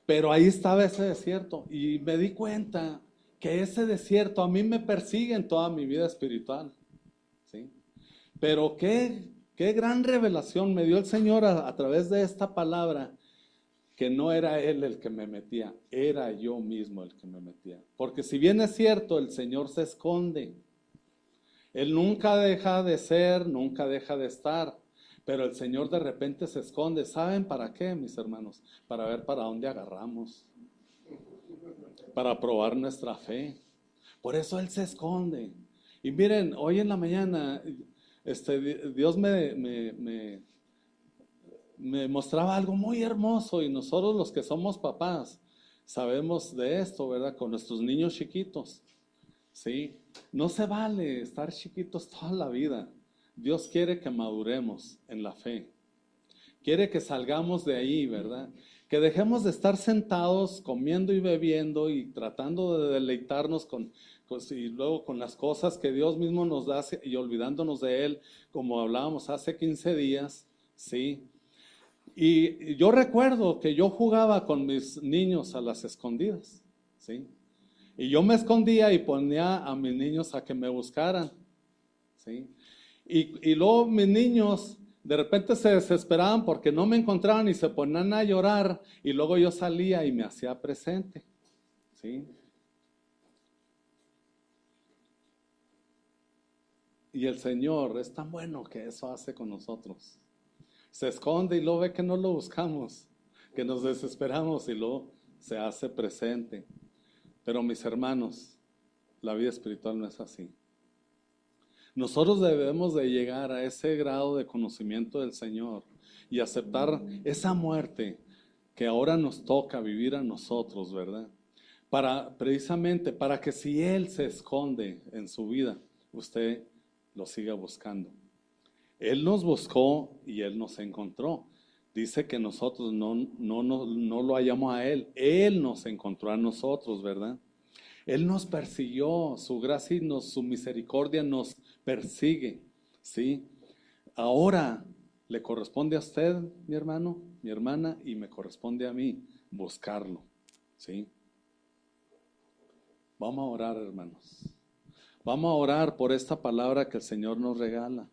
pero ahí estaba ese desierto y me di cuenta que ese desierto a mí me persigue en toda mi vida espiritual, ¿sí? Pero qué gran revelación me dio el Señor a través de esta palabra, que no era Él el que me metía, era yo mismo el que me metía. Porque si bien es cierto, el Señor se esconde. Él nunca deja de ser, nunca deja de estar, pero el Señor de repente se esconde. ¿Saben para qué, mis hermanos? Para ver para dónde agarramos, para probar nuestra fe. Por eso Él se esconde. Y miren, hoy en la mañana Dios me mostraba algo muy hermoso, y nosotros los que somos papás sabemos de esto, ¿verdad? Con nuestros niños chiquitos, ¿sí? No se vale estar chiquitos toda la vida. Dios quiere que maduremos en la fe. Quiere que salgamos de ahí, ¿verdad? que dejemos de estar sentados comiendo y bebiendo y tratando de deleitarnos y luego con las cosas que Dios mismo nos da y olvidándonos de Él, como hablábamos hace 15 días, ¿sí? Y yo recuerdo que yo jugaba con mis niños a las escondidas, ¿sí? Y yo me escondía y ponía a mis niños a que me buscaran, ¿sí? Y luego mis niños de repente se desesperaban porque no me encontraban y se ponían a llorar y luego yo salía y me hacía presente, ¿sí? Y el Señor es tan bueno que eso hace con nosotros. Se esconde y luego ve que no lo buscamos, que nos desesperamos y luego se hace presente. Pero mis hermanos, la vida espiritual no es así. Nosotros debemos de llegar a ese grado de conocimiento del Señor y aceptar esa muerte que ahora nos toca vivir a nosotros, ¿verdad? Precisamente para que si Él se esconde en su vida, usted lo siga buscando. Él nos buscó y Él nos encontró. Dice que nosotros no lo hallamos a Él nos encontró a nosotros, ¿verdad? Él nos persiguió, su gracia y su misericordia nos persigue, ¿sí? Ahora le corresponde a usted, mi hermano, mi hermana, y me corresponde a mí buscarlo, ¿sí? Vamos a orar, hermanos. Vamos a orar por esta palabra que el Señor nos regala.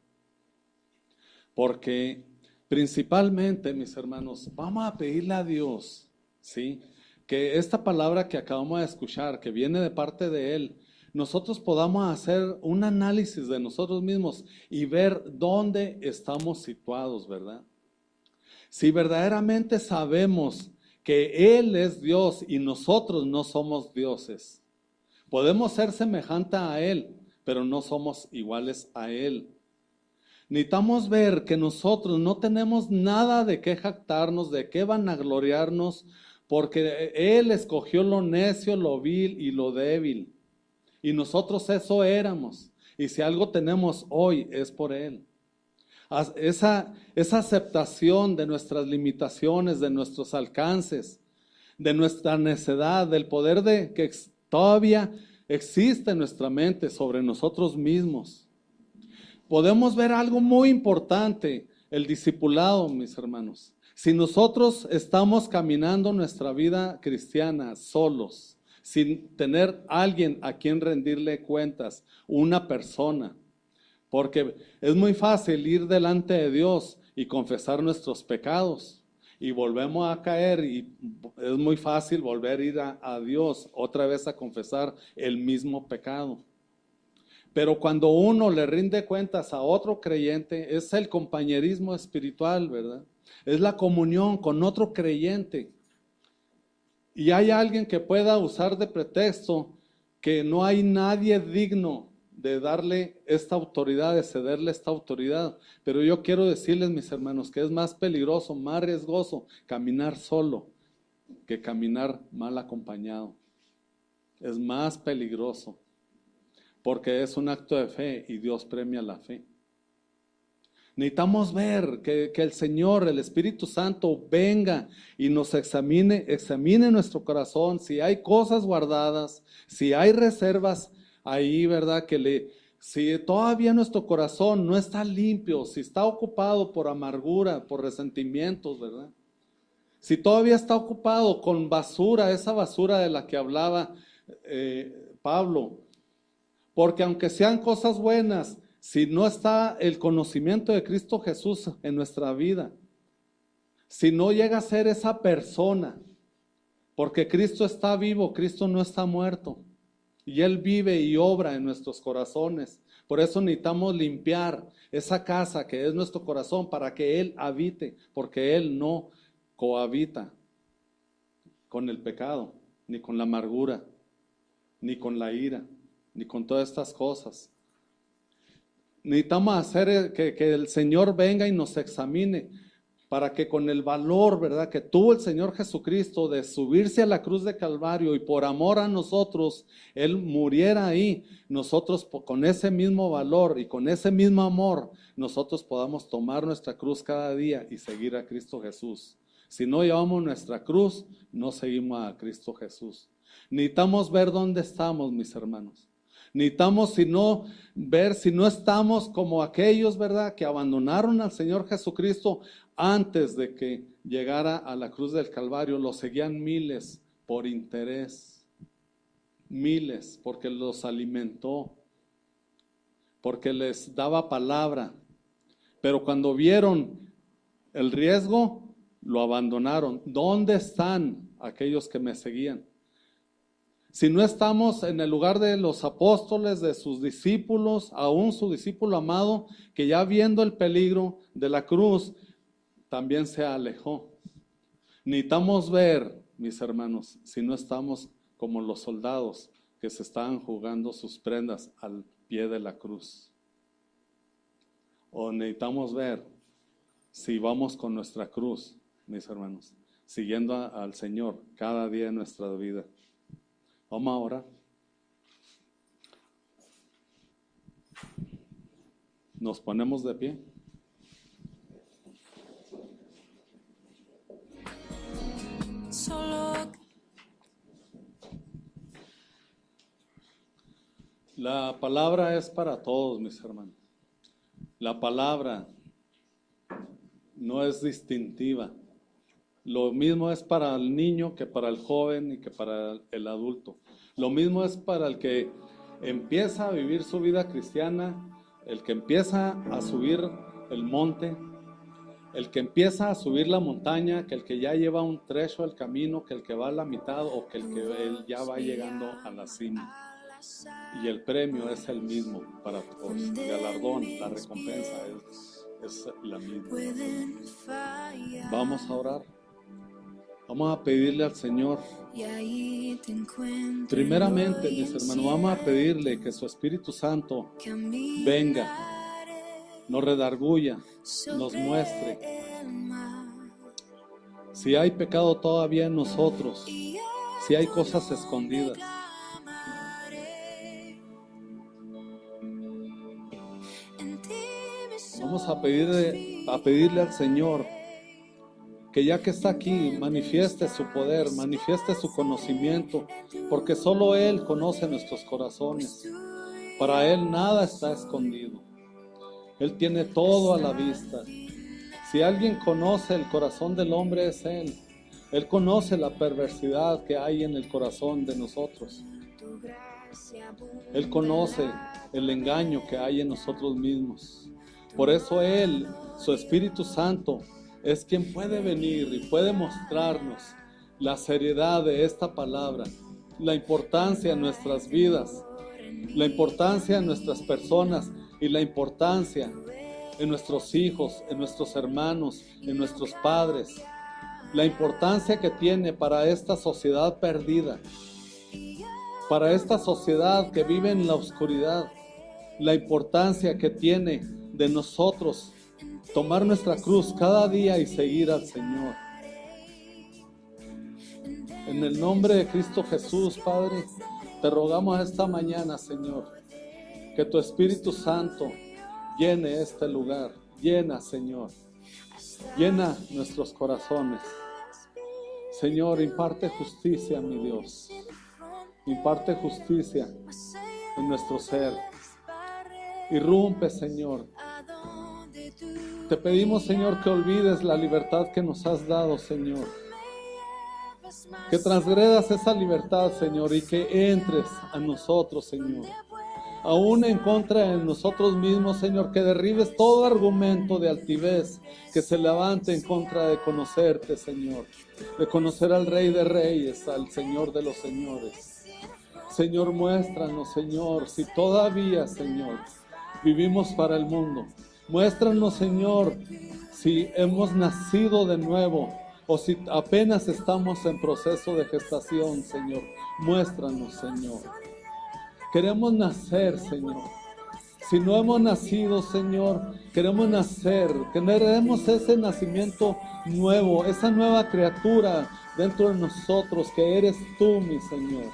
Porque principalmente, mis hermanos, vamos a pedirle a Dios, ¿sí?, que esta palabra que acabamos de escuchar, que viene de parte de Él, nosotros podamos hacer un análisis de nosotros mismos y ver dónde estamos situados, ¿verdad? Si verdaderamente sabemos que Él es Dios y nosotros no somos dioses, podemos ser semejantes a Él, pero no somos iguales a Él. Necesitamos ver que nosotros no tenemos nada de qué jactarnos, de qué vanagloriarnos, porque Él escogió lo necio, lo vil y lo débil. Y nosotros eso éramos. Y si algo tenemos hoy es por Él. Esa aceptación de nuestras limitaciones, de nuestros alcances, de nuestra necedad, del poder que todavía existe en nuestra mente sobre nosotros mismos. Podemos ver algo muy importante, el discipulado, mis hermanos. Si nosotros estamos caminando nuestra vida cristiana solos, sin tener alguien a quien rendirle cuentas, una persona, porque es muy fácil ir delante de Dios y confesar nuestros pecados y volvemos a caer y es muy fácil volver a ir a Dios otra vez a confesar el mismo pecado. Pero cuando uno le rinde cuentas a otro creyente, es el compañerismo espiritual, ¿verdad? Es la comunión con otro creyente. Y hay alguien que pueda usar de pretexto que no hay nadie digno de darle esta autoridad, de cederle esta autoridad. Pero yo quiero decirles, mis hermanos, que es más peligroso, más riesgoso caminar solo que caminar mal acompañado. Es más peligroso. Porque es un acto de fe y Dios premia la fe. Necesitamos ver que el Señor, el Espíritu Santo, venga y nos examine nuestro corazón, si hay cosas guardadas, si hay reservas ahí, ¿verdad? Si todavía nuestro corazón no está limpio, si está ocupado por amargura, por resentimientos, ¿verdad? Si todavía está ocupado con basura, esa basura de la que hablaba Pablo. Porque aunque sean cosas buenas, si no está el conocimiento de Cristo Jesús en nuestra vida, si no llega a ser esa persona, porque Cristo está vivo, Cristo no está muerto, y Él vive y obra en nuestros corazones. Por eso necesitamos limpiar esa casa que es nuestro corazón para que Él habite, porque Él no cohabita con el pecado, ni con la amargura, ni con la ira, ni con todas estas cosas. Necesitamos hacer que el Señor venga y nos examine para que con el valor, ¿verdad?, que tuvo el Señor Jesucristo de subirse a la cruz de Calvario y por amor a nosotros, Él muriera ahí, nosotros con ese mismo valor y con ese mismo amor, nosotros podamos tomar nuestra cruz cada día y seguir a Cristo Jesús. Si no llevamos nuestra cruz, no seguimos a Cristo Jesús. Necesitamos ver dónde estamos, mis hermanos. Necesitamos ver si no estamos como aquellos, ¿verdad?, que abandonaron al Señor Jesucristo antes de que llegara a la cruz del Calvario. Lo seguían miles por interés, miles porque los alimentó, porque les daba palabra. Pero cuando vieron el riesgo, lo abandonaron. ¿Dónde están aquellos que me seguían? Si no estamos en el lugar de los apóstoles, de sus discípulos, aún su discípulo amado, que ya viendo el peligro de la cruz, también se alejó. Necesitamos ver, mis hermanos, si no estamos como los soldados que se estaban jugando sus prendas al pie de la cruz. O necesitamos ver si vamos con nuestra cruz, mis hermanos, siguiendo al Señor cada día de nuestra vida. Vamos a orar. Nos ponemos de pie. La palabra es para todos, mis hermanos. La palabra no es distintiva. Lo mismo es para el niño que para el joven y que para el adulto. Lo mismo es para el que empieza a vivir su vida cristiana, el que empieza a subir el monte, el que empieza a subir la montaña, que el que ya lleva un trecho del camino, que el que va a la mitad o que el que él ya va llegando a la cima. Y el premio es el mismo para todos. El galardón, la recompensa es la misma. Vamos a orar. Vamos a pedirle al Señor, primeramente, mis hermanos, vamos a pedirle que su Espíritu Santo venga, nos redarguya, nos muestre si hay pecado todavía en nosotros, si hay cosas escondidas. Vamos a pedirle al Señor que ya que está aquí, manifieste su poder, manifieste su conocimiento, porque solo Él conoce nuestros corazones. Para Él nada está escondido. Él tiene todo a la vista. Si alguien conoce el corazón del hombre, es Él. Él conoce la perversidad que hay en el corazón de nosotros. Él conoce el engaño que hay en nosotros mismos. Por eso Él, su Espíritu Santo, es quien puede venir y puede mostrarnos la seriedad de esta palabra, la importancia en nuestras vidas, la importancia en nuestras personas y la importancia en nuestros hijos, en nuestros hermanos, en nuestros padres, la importancia que tiene para esta sociedad perdida, para esta sociedad que vive en la oscuridad, la importancia que tiene de nosotros tomar nuestra cruz cada día y seguir al Señor. En el nombre de Cristo Jesús, Padre, te rogamos esta mañana, Señor, que tu Espíritu Santo llene este lugar. Llena, Señor. Llena nuestros corazones. Señor, imparte justicia, mi Dios. Imparte justicia en nuestro ser. Irrumpe, Señor. Te pedimos, Señor, que olvides la libertad que nos has dado, Señor. Que transgredas esa libertad, Señor, y que entres a nosotros, Señor. Aún en contra de nosotros mismos, Señor, que derribes todo argumento de altivez que se levante en contra de conocerte, Señor. De conocer al Rey de Reyes, al Señor de los Señores. Señor, muéstranos, Señor, si todavía, Señor, vivimos para el mundo. Muéstranos, Señor, si hemos nacido de nuevo o si apenas estamos en proceso de gestación, Señor. Muéstranos, Señor. Queremos nacer, Señor. Si no hemos nacido, Señor, queremos nacer. Queremos ese nacimiento nuevo, esa nueva criatura dentro de nosotros que eres tú, mi Señor.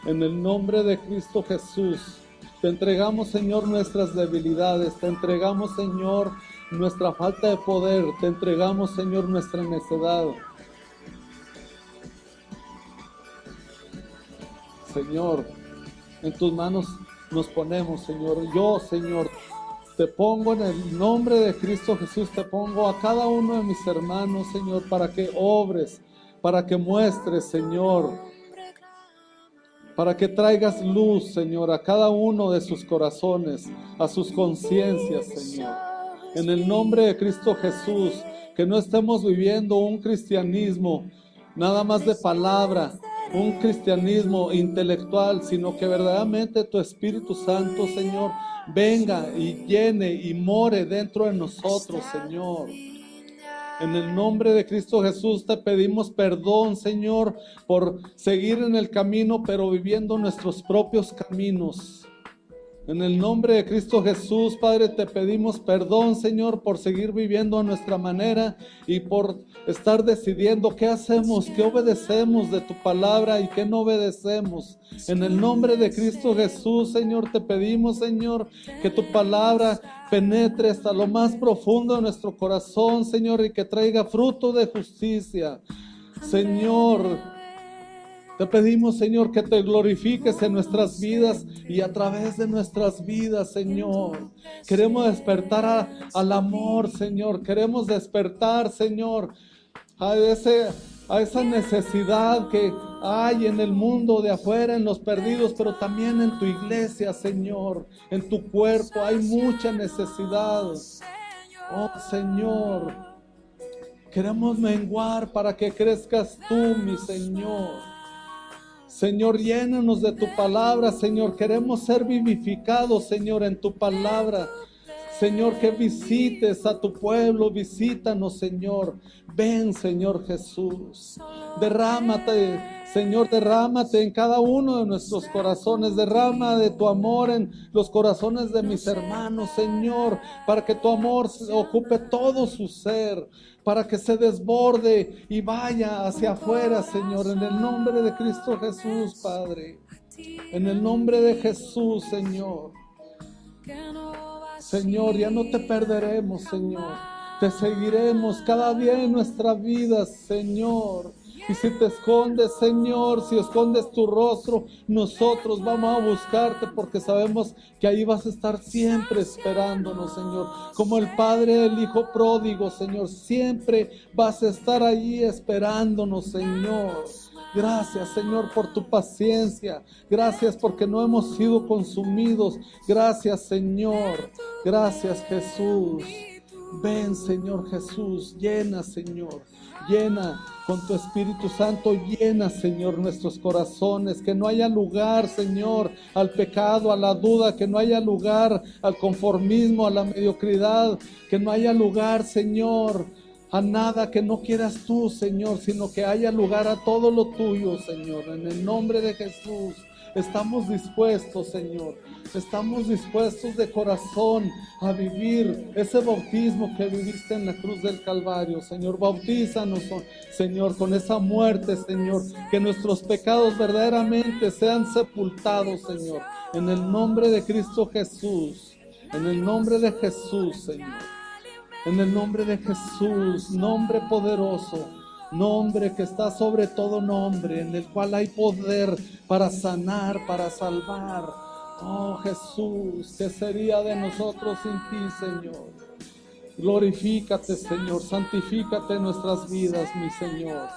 En el nombre de Cristo Jesús, te entregamos, Señor, nuestras debilidades. Te entregamos, Señor, nuestra falta de poder. Te entregamos, Señor, nuestra necedad. Señor, en tus manos nos ponemos, Señor. Yo, Señor, te pongo en el nombre de Cristo Jesús, te pongo a cada uno de mis hermanos, Señor, para que obres, para que muestres, Señor, para que traigas luz, Señor, a cada uno de sus corazones, a sus conciencias, Señor. En el nombre de Cristo Jesús, que no estemos viviendo un cristianismo nada más de palabra, un cristianismo intelectual, sino que verdaderamente tu Espíritu Santo, Señor, venga y llene y more dentro de nosotros, Señor. En el nombre de Cristo Jesús te pedimos perdón, Señor, por seguir en el camino, pero viviendo nuestros propios caminos. En el nombre de Cristo Jesús, Padre, te pedimos perdón, Señor, por seguir viviendo a nuestra manera y por estar decidiendo qué hacemos, qué obedecemos de tu palabra y qué no obedecemos. En el nombre de Cristo Jesús, Señor, te pedimos, Señor, que tu palabra penetre hasta lo más profundo de nuestro corazón, Señor, y que traiga fruto de justicia. Señor, te pedimos, Señor, que te glorifiques en nuestras vidas y a través de nuestras vidas, Señor. Queremos despertar al amor, Señor. Queremos despertar, Señor, a esa necesidad que hay en el mundo de afuera, en los perdidos, pero también en tu iglesia, Señor. En tu cuerpo hay mucha necesidad. Oh, Señor, queremos menguar para que crezcas tú, mi Señor. Señor, llénanos de tu palabra, Señor. Queremos ser vivificados, Señor, en tu palabra. Señor, que visites a tu pueblo, visítanos, Señor. Ven, Señor Jesús. Derrámate, Señor, derrámate en cada uno de nuestros corazones. Derrama de tu amor en los corazones de mis hermanos, Señor, para que tu amor ocupe todo su ser, para que se desborde y vaya hacia afuera, Señor, en el nombre de Cristo Jesús, Padre. En el nombre de Jesús, Señor. Señor, ya no te perderemos, Señor. Te seguiremos cada día en nuestra vida, Señor. Y si te escondes, Señor, si escondes tu rostro, nosotros vamos a buscarte porque sabemos que ahí vas a estar siempre esperándonos, Señor. Como el Padre del Hijo pródigo, Señor, siempre vas a estar ahí esperándonos, Señor. Gracias, Señor, por tu paciencia. Gracias porque no hemos sido consumidos. Gracias, Señor. Gracias, Jesús. Ven, Señor Jesús, llena, Señor, llena con tu Espíritu Santo, llena, Señor, nuestros corazones, que no haya lugar, Señor, al pecado, a la duda, que no haya lugar al conformismo, a la mediocridad, que no haya lugar, Señor, a nada que no quieras tú, Señor, sino que haya lugar a todo lo tuyo, Señor, en el nombre de Jesús. Estamos dispuestos, Señor, estamos dispuestos de corazón a vivir ese bautismo que viviste en la cruz del Calvario, Señor. Bautízanos, Señor, con esa muerte, Señor, que nuestros pecados verdaderamente sean sepultados, Señor, en el nombre de Cristo Jesús, en el nombre de Jesús, Señor, en el nombre de Jesús, nombre poderoso, nombre que está sobre todo nombre, en el cual hay poder para sanar, para salvar. Oh Jesús, ¿qué sería de nosotros sin ti, Señor? Glorifícate, Señor, santifícate en nuestras vidas, mi Señor.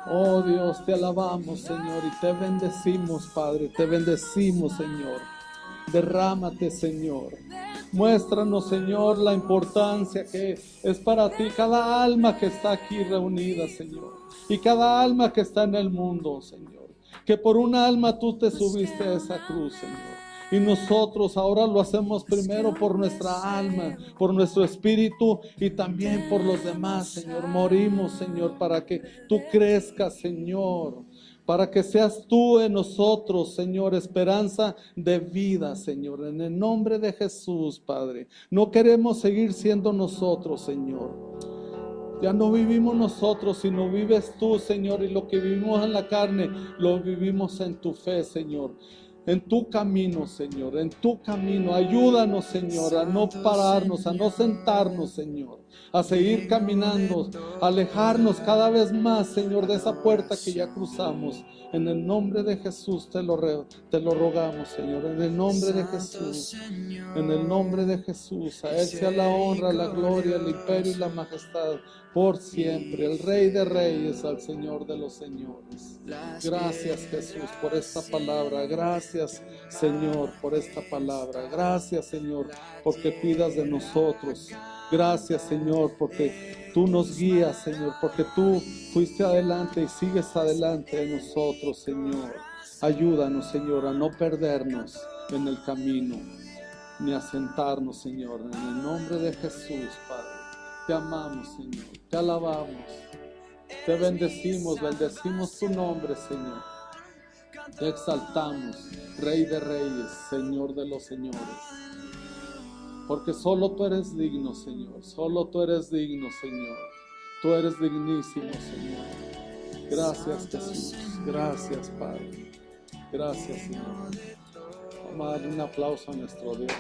Oh Dios, te alabamos, Señor, y te bendecimos, Padre, te bendecimos, Señor. Derrámate, Señor. Muéstranos, Señor, la importancia que es para ti cada alma que está aquí reunida, Señor, y cada alma que está en el mundo, Señor, que por una alma tú te subiste a esa cruz, Señor, y nosotros ahora lo hacemos primero por nuestra alma, por nuestro espíritu y también por los demás, Señor. Morimos, Señor, para que tú crezcas, Señor, para que seas tú en nosotros, Señor, esperanza de vida, Señor, en el nombre de Jesús, Padre. No queremos seguir siendo nosotros, Señor. Ya no vivimos nosotros, sino vives tú, Señor, y lo que vivimos en la carne, lo vivimos en tu fe, Señor. en tu camino, Señor, en tu camino. Ayúdanos, Señor, a no pararnos, a no sentarnos, Señor, a seguir caminando, a alejarnos cada vez más, Señor, de esa puerta que ya cruzamos. En el nombre de Jesús te lo rogamos, Señor, en el nombre de Jesús, en el nombre de Jesús. A Él sea la honra, la gloria, el imperio y la majestad por siempre. El Rey de Reyes, al Señor de los Señores. Gracias, Jesús, por esta palabra. Gracias, Señor, por esta palabra. Gracias, Señor, porque cuidas de nosotros. Gracias, Señor, porque tú nos guías, Señor, porque tú fuiste adelante y sigues adelante de nosotros, Señor. Ayúdanos, Señor, a no perdernos en el camino, ni a sentarnos, Señor, en el nombre de Jesús, Padre. Te amamos, Señor, te alabamos, te bendecimos tu nombre, Señor. Te exaltamos, Rey de Reyes, Señor de los Señores. Porque solo tú eres digno, Señor. Solo tú eres digno, Señor. Tú eres dignísimo, Señor. Gracias, Jesús. Gracias, Padre. Gracias, Señor. Vamos a darle un aplauso a nuestro Dios.